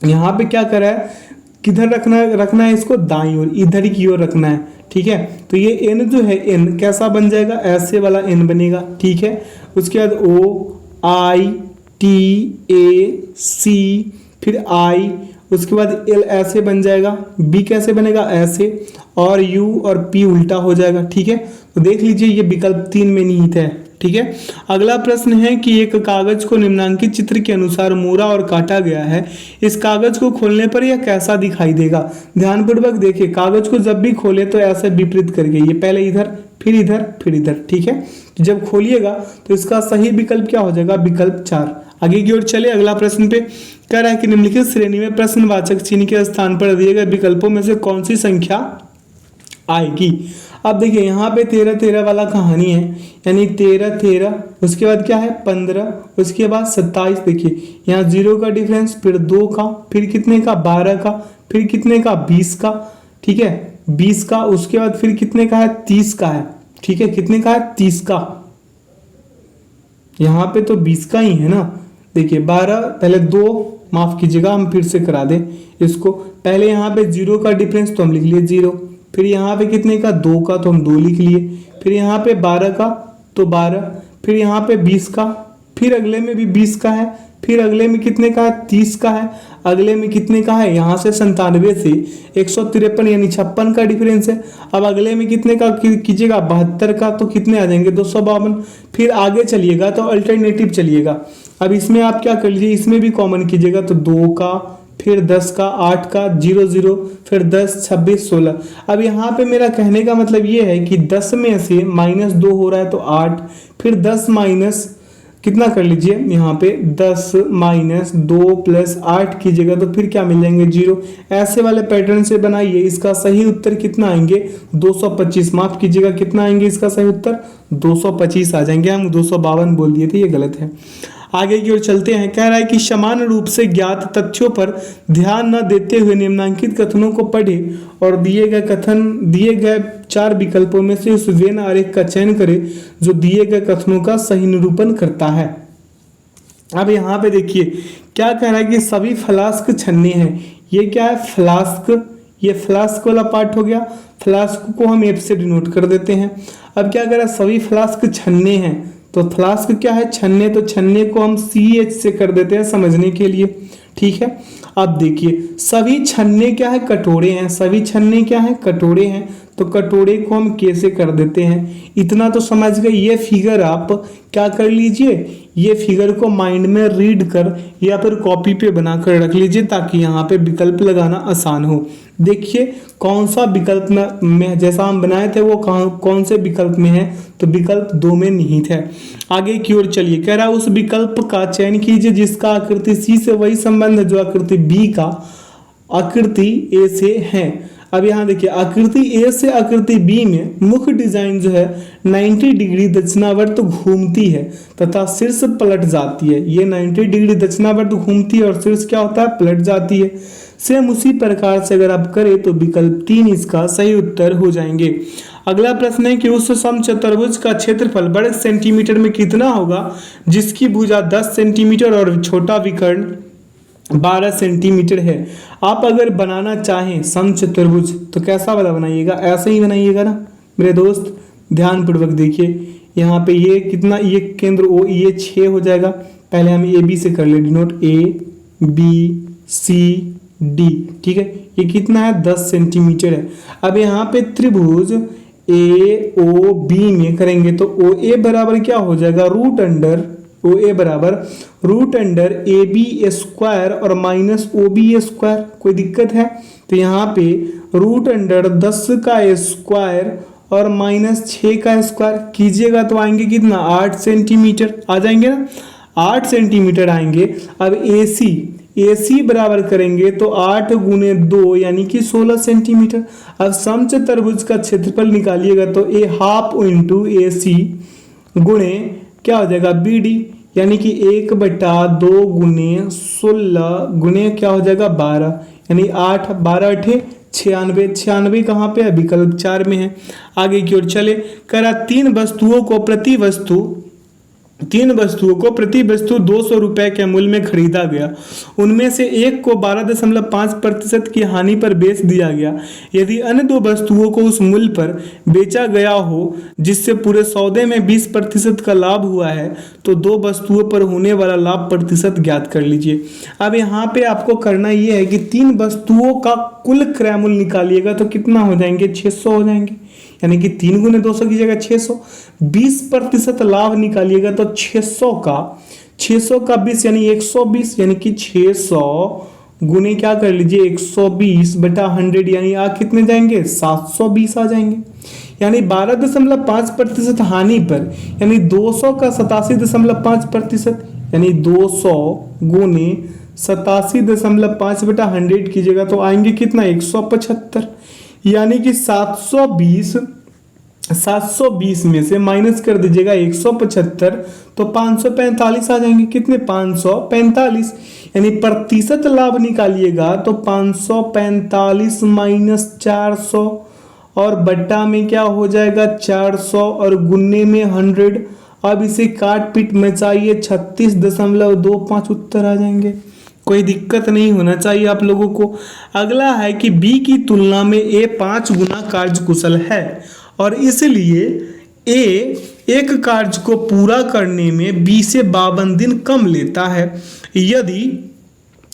यहाँ पे क्या करा है, किधर रखना है इसको, दाईं ओर, इधर की ओर रखना है। ठीक है, तो ये एन जो है, एन कैसा बन जाएगा, ऐसे वाला एन बनेगा। ठीक है, उसके बाद OITAC, फिर I, उसके बाद L ऐसे बन जाएगा, B कैसे बनेगा, ऐसे, और U और P उल्टा हो जाएगा। ठीक है, तो देख लीजिए ये विकल्प 3 में निहित है। ठीक है, अगला प्रश्न है कि एक कागज को निम्नांकित चित्र के अनुसार मोड़ा और काटा गया है, इस कागज को खोलने पर यह कैसा दिखाई देगा। ध्यानपूर्वक देखिए, कागज को जब भी खोले तो ऐसे विपरीत करके, ये पहले इधर फिर इधर फिर इधर। ठीक है, जब खोलिएगा तो इसका सही विकल्प क्या हो जाएगा, विकल्प 4। आगे की ओर चले, अगला प्रश्न पे कह रहा है कि निम्नलिखित श्रेणी में प्रश्नवाचक चिन्ह के स्थान पर दिए गए विकल्पों में से कौन सी संख्या आएगी। अब देखिए यहाँ पे 13 वाला कहानी है, यानी 13, उसके बाद क्या है 15, उसके बाद 27। देखिए यहाँ 0 का डिफरेंस, फिर 2 का, फिर कितने का 12 का, फिर कितने का 20 का। ठीक है, 20 का, उसके बाद फिर कितने का है 30 का है। ठीक है, कितने का है 30 का, यहाँ पे तो 20 का ही है ना। देखिए 12, पहले 2, माफ कीजिएगा हम फिर से करा दें इसको, पहले यहाँ पे 0 का डिफरेंस तो हम लिख लिए 0, फिर यहाँ पे कितने का 2 का तो हम 2 लिख लिए, फिर यहाँ पे 12 का तो 12, फिर यहाँ पे 20 का, फिर अगले में भी 20 का है, फिर अगले में कितने का है 30 का है, अगले में कितने का है, यहाँ से 97 से 153 यानी 56 का डिफरेंस है। अब अगले में कितने का कीजिएगा 72 का, तो कितने आ जाएंगे 252। फिर आगे चलिएगा तो अल्टरनेटिव चलिएगा, अब इसमें आप क्या कर लीजिए, इसमें भी कॉमन कीजिएगा तो 2 का, फिर 10 का, 8 का, 0, फिर 10, 26, 16। अब यहाँ पे मेरा कहने का मतलब ये है कि 10 में से -2 हो रहा है तो 8, फिर 10 माइनस कितना कर लीजिए, यहाँ पे 10 - 2 + 8 कीजिएगा तो फिर क्या मिल जाएंगे 0। ऐसे वाले पैटर्न से बनाइए, इसका सही उत्तर कितना आएंगे 225, माफ कीजिएगा कितना आएंगे इसका सही उत्तर 225 आ जाएंगे, हम 252 बोल दिए थे, ये गलत है। आगे की ओर चलते हैं, कह रहा है कि समान रूप से ज्ञात तथ्यों पर ध्यान न देते हुए निम्नांकित कथनों को पढ़े और दिए गए 4 विकल्पों में से उस वेन आरेख का चयन करें जो दिए गए कथनों का सही निरूपण करता है। अब यहाँ पे देखिए क्या कह रहा है कि सभी फ्लास्क छन्ने हैं। ये क्या है फ्लास्क, ये फ्लास्क वाला पार्ट हो गया, फ्लास्क को हम F से डिनोट कर देते हैं। अब क्या कह रहा है सभी फ्लास्क छन्ने हैं, तो फ्लास्क क्या है छन्ने, तो छन्ने को हम CH से कर देते हैं समझने के लिए। ठीक है, अब देखिए सभी छन्ने क्या है कटोरे हैं, सभी छन्ने क्या है कटोरे हैं, तो कटोरे को हम K से कर देते हैं। इतना तो समझ गए। ये फिगर आप क्या कर लीजिए, ये फिगर को माइंड में रीड कर या फिर कॉपी पे बनाकर रख लीजिए ताकि यहाँ पे विकल्प लगाना आसान हो। देखिए कौन सा विकल्प में जैसा हम बनाए थे वो कौन से विकल्प में है, तो विकल्प 2 में निहित है। आगे की ओर चलिए, कह रहा है उस विकल्प का चयन कीजिए जिसका आकृति C से वही संबंध है जो आकृति B का आकृति A से है। अब यहाँ देखिए आकृति A से आकृति B में मुख्य डिजाइन जो है 90 डिग्री दक्षिणावर्त घूमती है तथा शीर्ष पलट जाती है। ये 90 डिग्री दक्षिणावर्त घूमती है और शीर्ष क्या होता है पलट जाती है। सेम उसी प्रकार से अगर आप करें तो विकल्प 3 इसका सही उत्तर हो जाएंगे। अगला प्रश्न है कि उस समचतुर्भुज का क्षेत्रफल वर्ग सेंटीमीटर में कितना होगा जिसकी भुजा 10 सेंटीमीटर और छोटा विकर्ण 12 सेंटीमीटर है। आप अगर बनाना चाहें समचतुर्भुज तो कैसा वाला बनाइएगा, ऐसे ही बनाइएगा ना मेरे दोस्त। ध्यानपूर्वक देखिए, यहाँ पे ये कितना, ये केंद्र ओ, ये 6 हो जाएगा। पहले हम ए बी से कर ले denote, A B C D, ठीक है। ये कितना है, 10 सेंटीमीटर है। अब यहाँ पे त्रिभुज ए ओ बी में करेंगे तो ओ ए बराबर क्या हो जाएगा, रूट अंडर ओ ए बराबर root under A B square और माइनस ओ बी स्क्वायर। कोई दिक्कत है? तो यहाँ पे रूट अंडर 10 का स्क्वायर और माइनस 6 का स्क्वायर कीजिएगा तो आएंगे कितना, 8 सेंटीमीटर आ जाएंगे ना, 8 सेंटीमीटर आएंगे। अब AC बराबर करेंगे तो 8 गुने 2 यानी कि 16 सेंटीमीटर। अब समचतुर्भुज का क्षेत्रफल निकालिएगा तो ए हाफ इंटू AC गुणे क्या हो जाएगा, BD, यानी कि 1/2 गुने 16 गुने क्या हो जाएगा 12, यानी 8, 12 8 96, 96 कहाँ पे है, विकल्प 4 में है। आगे की ओर चले, करा तीन वस्तुओं को प्रति वस्तु 200 रुपए के मूल्य में खरीदा गया। उनमें से एक को 12.5% की हानि पर बेच दिया गया। यदि अन्य दो वस्तुओं को उस मूल्य पर बेचा गया हो जिससे पूरे सौदे में 20% का लाभ हुआ है तो दो वस्तुओं पर होने वाला लाभ प्रतिशत ज्ञात कर लीजिए। अब यहाँ पे आपको करना यह है कि तीन वस्तुओं का कुल क्रय मूल्य निकालिएगा तो कितना हो जाएंगे, 600 हो जाएंगे, यानी कि 3 गुने 200 की जगह 600। 20% लाभ निकालिएगा तो 600 का 20 यानी 120, यानी कि 600 गुने क्या कर लीजिए 120/100, यानी आ कितने जाएंगे 720 आ जाएंगे। यानी 12.5% हानि पर, यानी 200 का 87.5%, यानी 200 गुने 87.5/100 कीजिएगा तो आएंगे कितना 175, यानी कि 720 में से माइनस कर दीजिएगा 175 तो 545 आ जाएंगे। कितने, 545, यानी प्रतिशत लाभ निकालिएगा तो 545 माइनस 400 और बट्टा में क्या हो जाएगा 400 और गुन्ने में 100। अब इसे काट पीट मचाइए 36.25 उत्तर आ जाएंगे। कोई दिक्कत नहीं होना चाहिए आप लोगों को। अगला है कि बी की तुलना में ए 5 गुना कार्यकुशल है और इसलिए ए एक कार्य को पूरा करने में बी से 52 दिन कम लेता है। यदि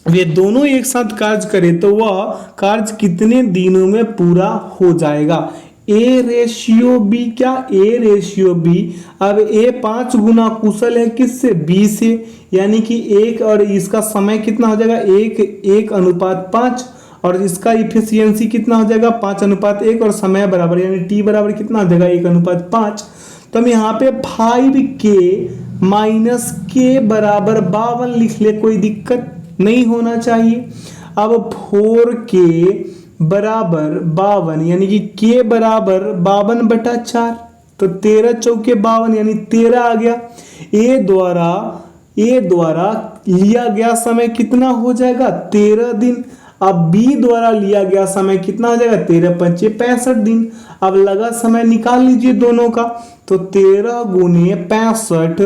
वे दोनों एक साथ कार्य करें तो वह कार्य कितने दिनों में पूरा हो जाएगा। ए रेशियो बी, क्या ए रेशियो बी। अब ए 5 गुना कुशल है किससे, बी से, यानी कि 1 और इसका समय कितना हो जाएगा 1:5 और इसका इफिशियंसी कितना हो जाएगा 5:1 और समय बराबर, यानी टी बराबर कितना हो जाएगा 1:5। तो हम यहाँ पे 5k माइनस के बराबर 52 लिख ले, कोई दिक्कत नहीं होना चाहिए। अब 4k बराबर 52, यानी कि k बराबर 52/4, तो 13 चौके 52 यानी 13 आ गया। ए द्वारा लिया गया समय कितना हो जाएगा 13 दिन। अब बी द्वारा लिया गया समय कितना हो जाएगा 13×5 65 दिन। अब लगा समय निकाल लीजिए दोनों का, तो 13 गुने 65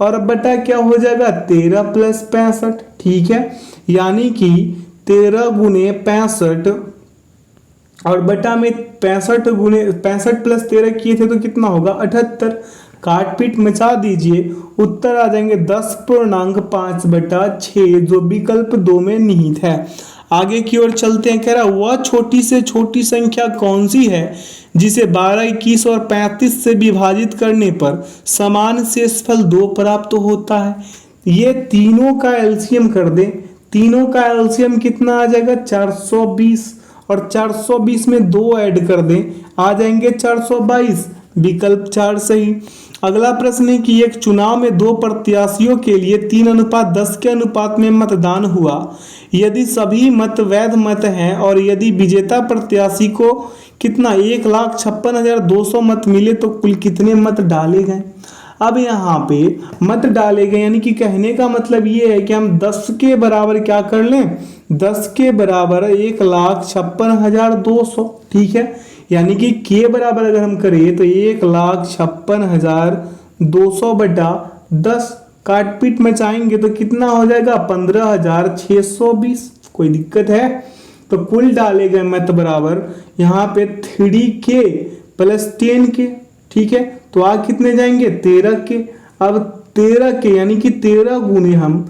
और बटा क्या हो जाएगा 13 + 65, ठीक है। यानी कि 13 गुने 65 और बटा में 65 गुने 65 + 13 किए थे तो कितना होगा 78। काट पीट मचा दीजिए, उत्तर आ जाएंगे 10.5/6 जो विकल्प 2 में निहित है। आगे की ओर चलते हैं। कह रहा वह छोटी से छोटी संख्या कौन सी है जिसे 12, 21 और 35 से विभाजित करने पर समान शेषफल 2 प्राप्त होता है। ये तीनों का एलसीएम कर दें, तीनों का एलसीएम कितना आ जाएगा 420 और 420 में 2 ऐड कर दें आ जाएंगे 422, विकल्प 4 सही। अगला प्रश्न है कि एक चुनाव में 2 प्रत्याशियों के लिए 3:10 के अनुपात में मतदान हुआ। यदि सभी मत वैध मत हैं और यदि विजेता प्रत्याशी को कितना 1,56,200 मत मिले तो कुल कितने मत डाले गए। अब यहाँ पे मत डाले गए, यानी कि कहने का मतलब ये है कि हम 10 के बराबर क्या कर लें, 10 के बराबर 1,56,200, ठीक है। यानी कि के बराबर अगर हम करें तो 1,56,200/10, काट पीट मचाएंगे तो कितना हो जाएगा 15,620। कोई दिक्कत है? तो कुल डाले गए मत बराबर यहाँ पे 3k + 10k, ठीक है। तो आ कितने जाएंगे 13 के। अब 13 के यानी कि 13 गुने हम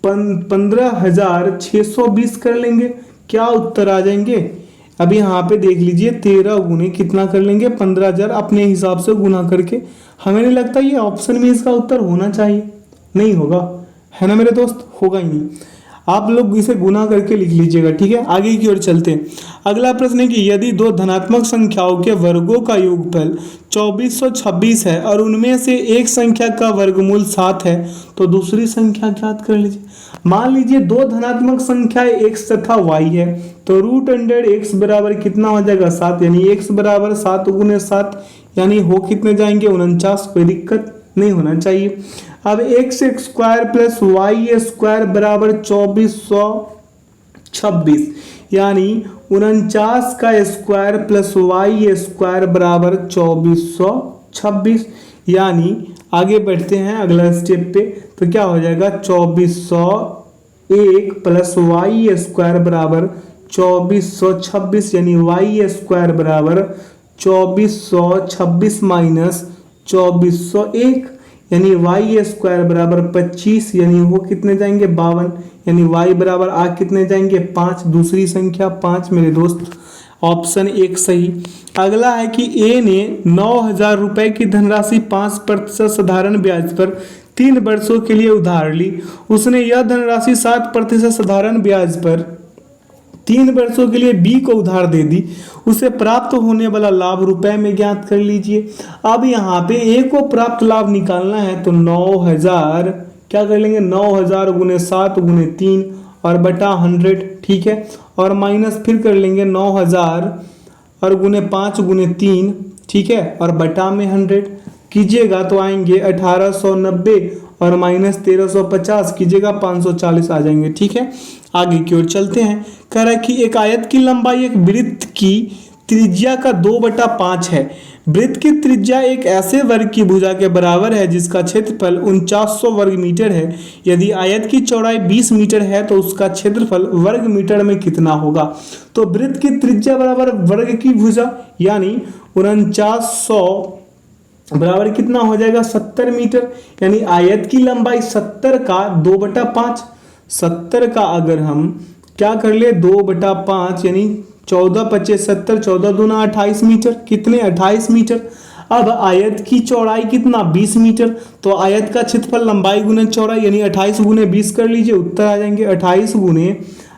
15,620 कर लेंगे, क्या उत्तर आ जाएंगे। अब यहाँ पे देख लीजिए 13 गुने कितना कर लेंगे 15,000, अपने हिसाब से गुना करके। हमें नहीं लगता ये ऑप्शन में इसका उत्तर होना चाहिए, नहीं होगा, है ना मेरे दोस्त, होगा ही नहीं। आप लोग इसे गुना करके लिख लीजिएगा, ठीक है। आगे की ओर चलते हैं। अगला प्रश्न है कि यदि दो धनात्मक संख्याओं के वर्गों का योगफल 2426 है और उनमें से एक संख्या का वर्गमूल 7 है तो दूसरी संख्या ज्ञात कर लीजिए। मान लीजिए दो धनात्मक संख्या x तथा y है, तो रूट अंडर x बराबर कितना हो जाएगा 7, यानी x बराबर 7 गुने 7, यानी हो कितने जाएंगे 49, कोई दिक्कत नहीं होना चाहिए। अब x square plus y square बराबर 2426, यानी 49 का स्क्वायर प्लस y स्क्वायर बराबर 2426, यानी आगे बढ़ते हैं अगला स्टेप पे, तो क्या हो जाएगा 2401 प्लस y स्क्वायर बराबर 2426, यानी y स्क्वायर बराबर 2426 माइनस 2401, यानी y स्क्वायर बराबर 25, यानी वो कितने जाएंगे 52, यानी y बराबर आ कितने जाएंगे 5, दूसरी संख्या 5 मेरे दोस्त, ऑप्शन 1 सही। अगला है कि ए ने 9,000 रुपए की धनराशि 5% साधारण ब्याज पर 3 वर्षों के लिए उधार ली। उसने यह धनराशि 7% साधारण ब्याज पर 3 वर्षों के लिए बी को उधार दे दी। उसे प्राप्त होने वाला लाभ रुपए में ज्ञात कर लीजिए। अब यहाँ पे ए को प्राप्त लाभ निकालना है, तो 9,000 क्या कर लेंगे 9,000 गुने 7 गुने 3 और बटा 100, ठीक है, और माइनस फिर कर लेंगे 9,000 और गुने 5 गुने 3, ठीक है, और बटा में 100 कीजिएगा तो आएंगे 1890 और माइनस 1350 कीजिएगा 540 आ जाएंगे, ठीक है। आगे की ओर चलते हैं। कह रहा है कि एक आयत की लंबाई एक वृत्त की त्रिज्या का 2/5 है। वृत्त की त्रिज्या एक ऐसे वर्ग की भुजा के बराबर है जिसका क्षेत्रफल 4900 वर्ग मीटर है। यदि आयत की चौड़ाई 20 मीटर है तो उसका क्षेत्रफल वर्ग मीटर में कितना होगा। तो वृत्त की त्रिज्या बराबर वर्ग की भुजा, यानी 4900 बराबर कितना हो जाएगा 70 मीटर, यानी आयत की लंबाई 70 का 2/5, 70 का अगर हम क्या कर ले 2/5, यानी 14 25 70, 14 दूना 28 मीटर, कितने 28 मीटर। अब आयत की चौड़ाई कितना 20 मीटर, तो आयत का क्षेत्रफल लंबाई गुने चौड़ाई, यानी 28 गुने 20 कर लीजिए, उत्तर आ जाएंगे 28 गुने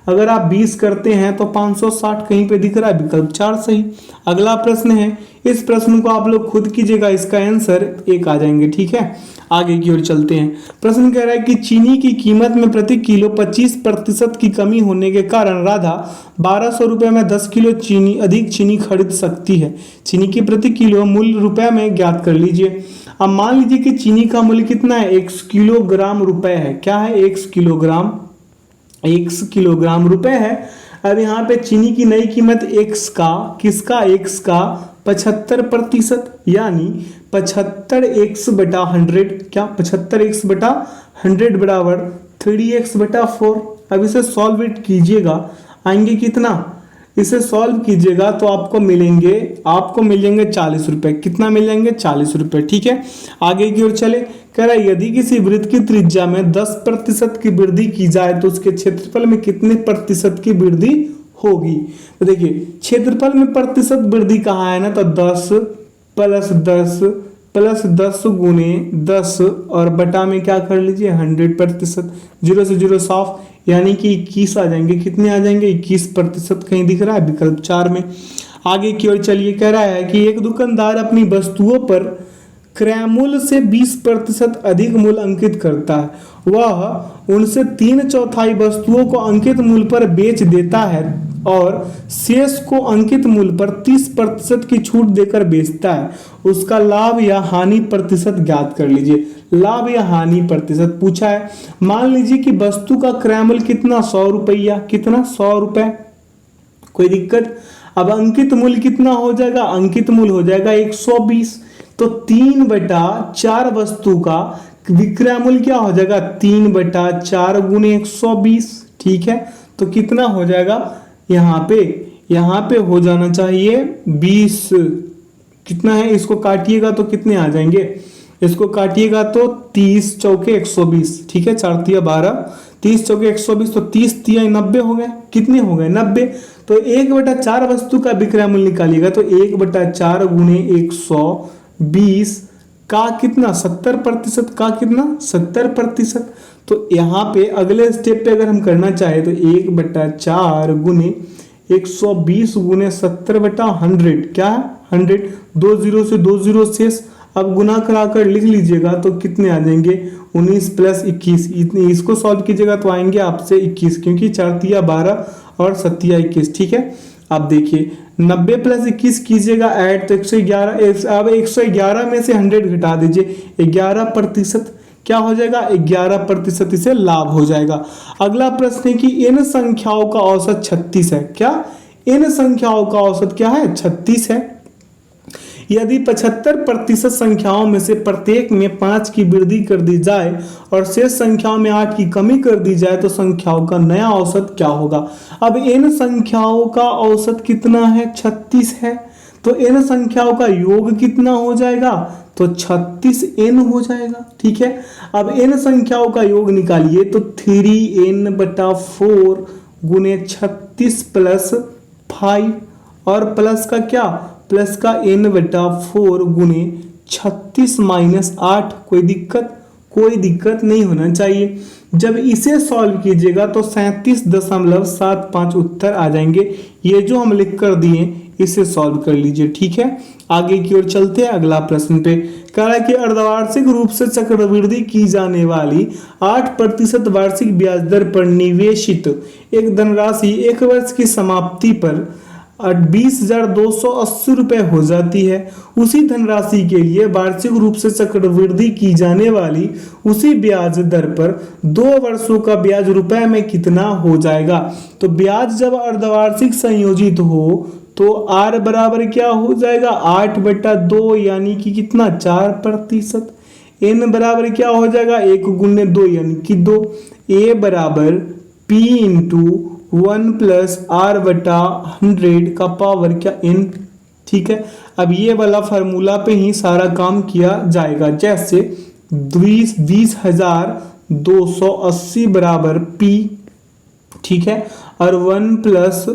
अगर आप 20 करते हैं तो 560 कहीं पे दिख रहा है, विकल्प 4 सही। अगला प्रश्न है, इस प्रश्न को आप लोग खुद कीजिएगा, इसका आंसर 1 आ जाएंगे, ठीक है। आगे की ओर चलते हैं। प्रश्न कह रहा है कि चीनी की कीमत में प्रति किलो 25% की कमी होने के कारण राधा 1200 रुपये में 10 किलो चीनी अधिक चीनी खरीद सकती है। चीनी की प्रति किलो मूल्य रुपए में ज्ञात कर लीजिए। अब मान लीजिए कि चीनी का मूल्य कितना है 1 किलोग्राम रुपए है, क्या है 1 किलोग्राम रुपए है। अब यहाँ पे चीनी की नई कीमत x का किसका x का 75%, यानी 75x बटा 100, क्या 75x बटा 100 बराबर 3x बटा 4। अब इसे सॉल्व कीजिएगा, आएंगे कितना, इसे सॉल्व कीजिएगा तो आपको मिल जाएंगे 40 रुपए, कितना मिल जाएंगे 40 रुपए, ठीक है। आगे की ओर चले। कह रहा है यदि किसी वृत्त की त्रिज्या में 10% की वृद्धि की जाए तो उसके क्षेत्रफल में कितने प्रतिशत की वृद्धि होगी। तो देखिए क्षेत्रफल में प्रतिशत वृद्धि कहाँ है ना, तो 10 प्लस 10 गुने 10 और बटा में क्या कर लीजिए 100%, 0 से 0 साफ, यानी कि 21 आ जाएंगे, कितने आ जाएंगे 21% कहीं दिख रहा है, विकल्प 4 में। आगे की ओर चलिए। कह रहा है कि एक दुकानदार अपनी वस्तुओं पर क्रय मूल्य से 20% अधिक मूल्य अंकित करता है। वह उनसे 3/4 वस्तुओं को अंकित मूल्य पर बेच देता है और शेष को अंकित मूल्य पर 30% की छूट देकर बेचता है। उसका लाभ या हानि प्रतिशत ज्ञात कर लीजिए। लाभ या हानि प्रतिशत पूछा है। मान लीजिए कि वस्तु का क्रय मूल्य कितना 100 रुपया, कितना 100 रुपए, कोई दिक्कत। अब अंकित मूल्य कितना हो जाएगा, अंकित मूल्य हो जाएगा 120, तो 3/4 वस्तु का विक्रय मूल्य क्या हो जाएगा 3/4 गुने 120, ठीक है। तो कितना हो जाएगा यहाँ पे हो जाना चाहिए 20 कितना है, इसको काटिएगा तो कितने आ जाएंगे, इसको काटिएगा तो 30 चौके 120, ठीक है, 4 तिया 12, 30 चौके 120, तो 30 तिया 90 हो गए, कितने हो गए 90। तो 1/4 वस्तु का विक्रय मूल्य निकालिएगा तो 1/4 गुणे 120 का कितना 70% का कितना 70%। तो यहाँ पे अगले स्टेप पे अगर हम करना चाहे तो 1/4 गुणे 120 गुणे 70/100, क्या है 100, 2 जीरो से 2 जीरो शेष। अब गुना कराकर लिख लीजिएगा तो कितने आ जाएंगे 19 + 21, इतने इसको सॉल्व कीजिएगा तो आएंगे आपसे 21, क्योंकि 4 तिया 12 और 7 तिया 21, ठीक है। अब देखिए 90 + 21 कीजिएगा ऐड तो 111, अब 111 में से 100 घटा दीजिए, 11% क्या हो जाएगा 11% इसे लाभ हो जाएगा। अगला प्रश्न है कि इन संख्याओं का औसत 36 है, क्या इन संख्याओं का औसत क्या है 36 है। यदि 75% संख्याओं में से प्रत्येक में 5 की वृद्धि कर दी जाए और शेष संख्याओं में 8 की कमी कर दी जाए तो संख्याओं का नया औसत क्या होगा। अब इन संख्याओं का औसत कितना है 36 है, तो इन संख्याओं का योग कितना हो जाएगा तो 36n हो जाएगा, ठीक है। अब इन संख्याओं का योग निकालिए तो 3n/4 गुणे 36 + 5 और प्लस का क्या प्लस का n/4 गुणे 36 - 8, कोई दिक्कत नहीं होना चाहिए। जब इसे सॉल्व कीजिएगा तो 37.75 उत्तर आ जाएंगे। ये जो हम लिख कर दिए इसे सॉल्व कर लीजिए, ठीक है। आगे की ओर चलते हैं अगला प्रश्न पे। कह रहा है कि अर्धवार्षिक रूप से चक्रवृद्धि की जाने वाली 8% वार्षिक ब्याज दर पर निवेशित एक धनराशि 1 वर्ष की समाप्ति पर 20,280 रुपए हो जाती है। उसी धनराशि के लिए वार्षिक रूप से चक्रवृद्धि की जाने वाली उसी ब्याज दर पर 2 वर्षों का ब्याज रुपए में कितना हो जाएगा। तो ब्याज जब अर्धवार्षिक संयोजित हो तो R बराबर क्या हो जाएगा 8/2 यानी कि कितना 4%। N बराबर क्या हो जाएगा 1 गुणे 2 यानी कि 2। A बराबर P × 1 + R/100 का पावर क्या n, ठीक है। अब ये वाला फार्मूला पे ही सारा काम किया जाएगा, जैसे 20,280 बराबर P, ठीक है, और 1 +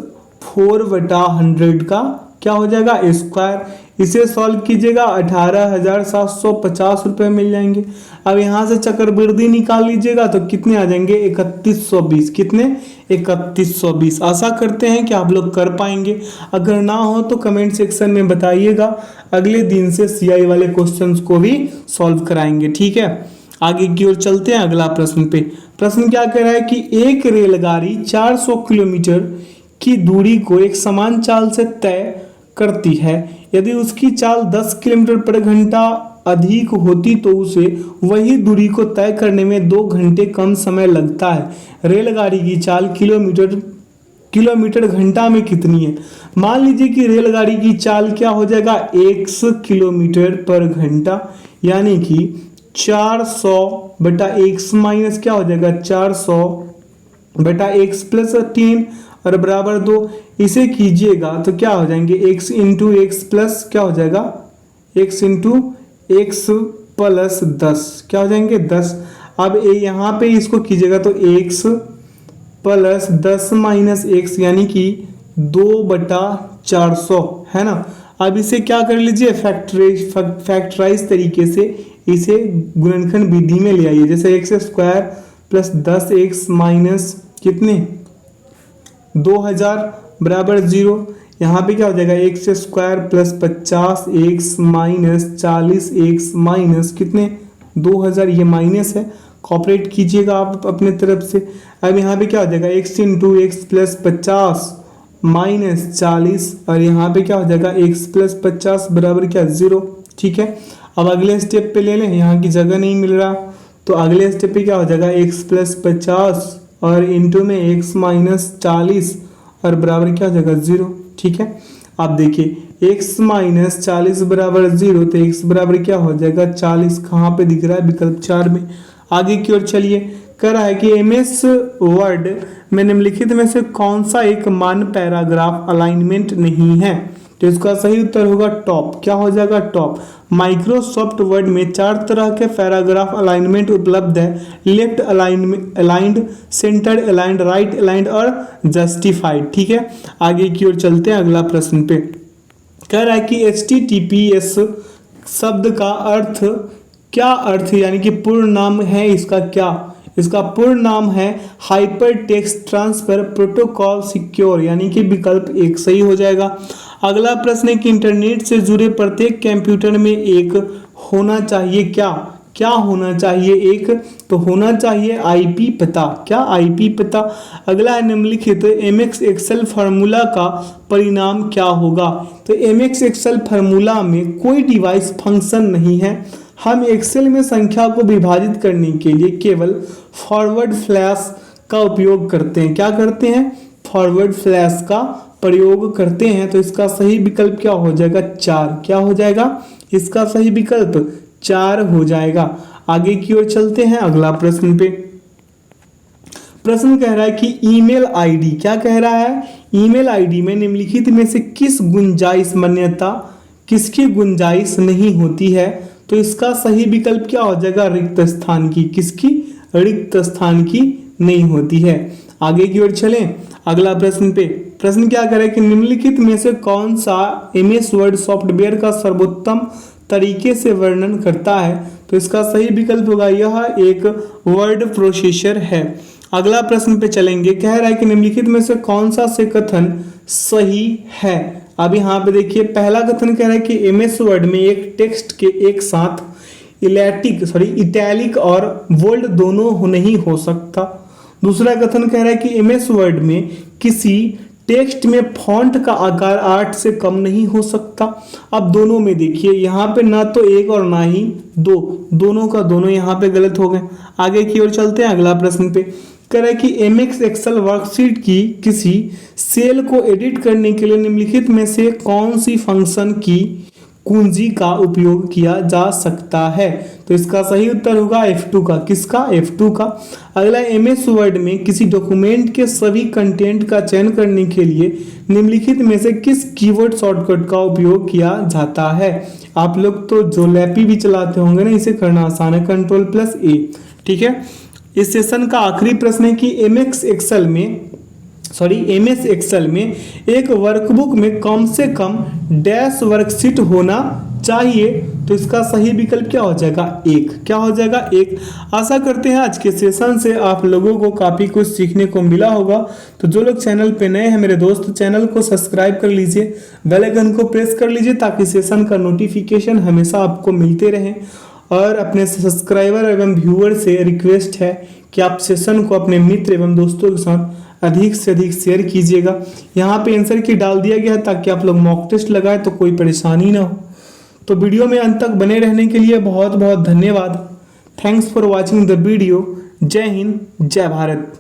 4/100 का क्या हो जाएगा स्क्वायर। इसे सॉल्व कीजिएगा 18,750 रुपए मिल जाएंगे। अब यहाँ से चक्रवृद्धि निकाल लीजिएगा तो कितने आ जाएंगे 3120, कितने 3120। आशा करते हैं कि आप लोग कर पाएंगे, अगर ना हो तो कमेंट सेक्शन में बताइएगा, अगले दिन से सीआई वाले क्वेश्चंस को भी सॉल्व कराएंगे, ठीक है। आगे की ओर चलते हैं अगला प्रश्न पे। प्रश्न क्या कह रहा है कि एक रेलगाड़ी 400 किलोमीटर की दूरी को एक समान चाल से तय करती है। यदि उसकी चाल 10 किलोमीटर/घंटा अधिक होती तो उसे वही दूरी को तय करने में 2 घंटे कम समय लगता है। रेलगाड़ी की चाल किलोमीटर/घंटा में कितनी है। मान लीजिए कि रेलगाड़ी की चाल क्या हो जाएगा 1 किलोमीटर/घंटा यानी कि 400/x माइनस क्या हो जाएगा 400/x + 3 और बराबर 2। इसे कीजिएगा तो क्या हो जाएंगे x × x प्लस क्या हो जाएगा x × x + 10 क्या हो जाएंगे 10। अब यहाँ पे इसको कीजिएगा तो x + 10 - x यानी कि 2/400 है ना। अब इसे क्या कर लीजिए फैक्टराइज तरीके से इसे गुणनखंड विधि में ले आइए, जैसे x² + 10x - कितने 2000 बराबर 0। यहाँ पे क्या हो जाएगा x² + 50x - 40x - कितने 2000, ये माइनस है, कॉपरेट कीजिएगा आप अपने तरफ से। अब यहाँ पे क्या हो जाएगा x × x + 50 - 40 और यहाँ पे क्या हो जाएगा x + 50 बराबर क्या 0, ठीक है। अब अगले स्टेप पे ले लें, यहाँ की जगह नहीं मिल रहा तो अगले स्टेप पे क्या हो जाएगा x + 50 और इंटू में x - 40 और बराबर क्या हो जाएगा 0, ठीक है। अब देखिए x - 40 बराबर 0 तो x बराबर क्या हो जाएगा 40, कहाँ पे दिख रहा है विकल्प 4 में। आगे की ओर चलिए, कह रहा है कि MS वर्ड में निम्नलिखित में से कौन सा एक मान पैराग्राफ अलाइनमेंट नहीं है। तो इसका सही उत्तर होगा टॉप। क्या हो जाएगा? टॉप। माइक्रोसॉफ्ट वर्ड में 4 तरह के पैराग्राफ अलाइनमेंट उपलब्ध है। Left aligned, centre aligned, right aligned और जस्टिफाइड। ठीक है, आगे की ओर चलते हैं अगला प्रश्न पे। कह रहा है कि HTTPS शब्द का अर्थ क्या अर्थ यानी कि पूर्ण नाम है इसका क्या? इसका पूर्ण नाम है hyper text transfer protocol secure, यानी कि विकल्प 1 सही हो जाएगा। अगला प्रश्न है कि इंटरनेट से जुड़े प्रत्येक कंप्यूटर में एक होना चाहिए क्या? क्या होना चाहिए? एक तो होना चाहिए IP पता। क्या? IP पता। अगला है निम्नलिखित MX एक्सेल फार्मूला का परिणाम क्या होगा? तो MX एक्सेल फार्मूला में कोई डिवाइस फंक्शन नहीं है। हम एक्सेल में संख्या को विभाजित करने के लिए केवल फॉरवर्ड स्लैश का उपयोग करते हैं। क्या करते हैं? फॉरवर्ड स्लैश का प्रयोग करते हैं। तो इसका सही विकल्प क्या हो जाएगा? 4। क्या हो जाएगा? इसका सही विकल्प 4 हो जाएगा। आगे की ओर चलते हैं अगला प्रश्न पे। प्रश्न कह रहा है कि ईमेल आईडी, क्या कह रहा है? ईमेल आईडी में निम्नलिखित में से किसकी गुंजाइश नहीं होती है? तो इसका सही विकल्प क्या हो जाएगा? रिक्त स्थान की। किसकी? रिक्त स्थान की नहीं होती है। आगे की ओर चलें अगला प्रश्न पे। प्रश्न क्या करे कि निम्नलिखित में से कौन सा MS वर्ड सॉफ्टवेयर का सर्वोत्तम तरीके से वर्णन करता है? तो इसका सही विकल्प होगा यह एक वर्ड प्रोसेसर है। अगला प्रश्न पे चलेंगे। कह रहा है कि निम्नलिखित में से कौन सा से कथन सही है? अब यहाँ पे देखिए, पहला कथन कह रहा है कि MS वर्ड में एक टेक्स्ट के एक साथ इटैलिक और बोल्ड दोनों नहीं हो सकता। दूसरा कथन कह रहा है कि MS वर्ड में किसी टेक्स्ट में फॉन्ट का आकार 8 से कम नहीं हो सकता। अब दोनों में देखिए, यहाँ पे ना तो 1 और ना ही 2, दोनों का दोनों यहाँ पे गलत हो गए। आगे की ओर चलते हैं अगला प्रश्न पे। कह रहा है कि MX एक्सेल वर्कशीट की किसी सेल को एडिट करने के लिए निम्नलिखित में से कौन सी फंक्शन की कुंजी का उपयोग किया जा सकता है? तो इसका सही उत्तर होगा F2 का। किसका? F2 का। अगला, MS वर्ड में किसी डॉक्यूमेंट के सभी कंटेंट का चयन करने के लिए निम्नलिखित में से किस कीवर्ड शॉर्टकट का उपयोग किया जाता है? आप लोग तो जो लैपी भी चलाते होंगे ना, इसे करना आसान है, Ctrl+A। ठीक है, इस सेशन का आखिरी प्रश्न है कि MS एक्सेल में एक वर्कबुक में कम से कम डैश वर्कशीट होना चाहिए। तो इसका सही विकल्प क्या हो जाएगा? 1। क्या हो जाएगा? 1। आशा करते हैं आज के सेशन से आप लोगों को काफ़ी कुछ सीखने को मिला होगा। तो जो लोग चैनल पे नए हैं मेरे दोस्त, चैनल को सब्सक्राइब कर लीजिए, बेल आइकन को प्रेस कर लीजिए ताकि सेशन का नोटिफिकेशन हमेशा आपको मिलते रहे। और अपने सब्सक्राइबर एवं व्यूअर से रिक्वेस्ट है कि आप सेशन को अपने मित्र एवं दोस्तों के साथ अधिक से अधिक शेयर कीजिएगा। यहाँ पे आंसर की डाल दिया गया है ताकि आप लोग मॉक टेस्ट लगाएं तो कोई परेशानी ना हो। तो वीडियो में अंत तक बने रहने के लिए बहुत बहुत धन्यवाद। Thanks for watching the video. जय हिंद, जय भारत।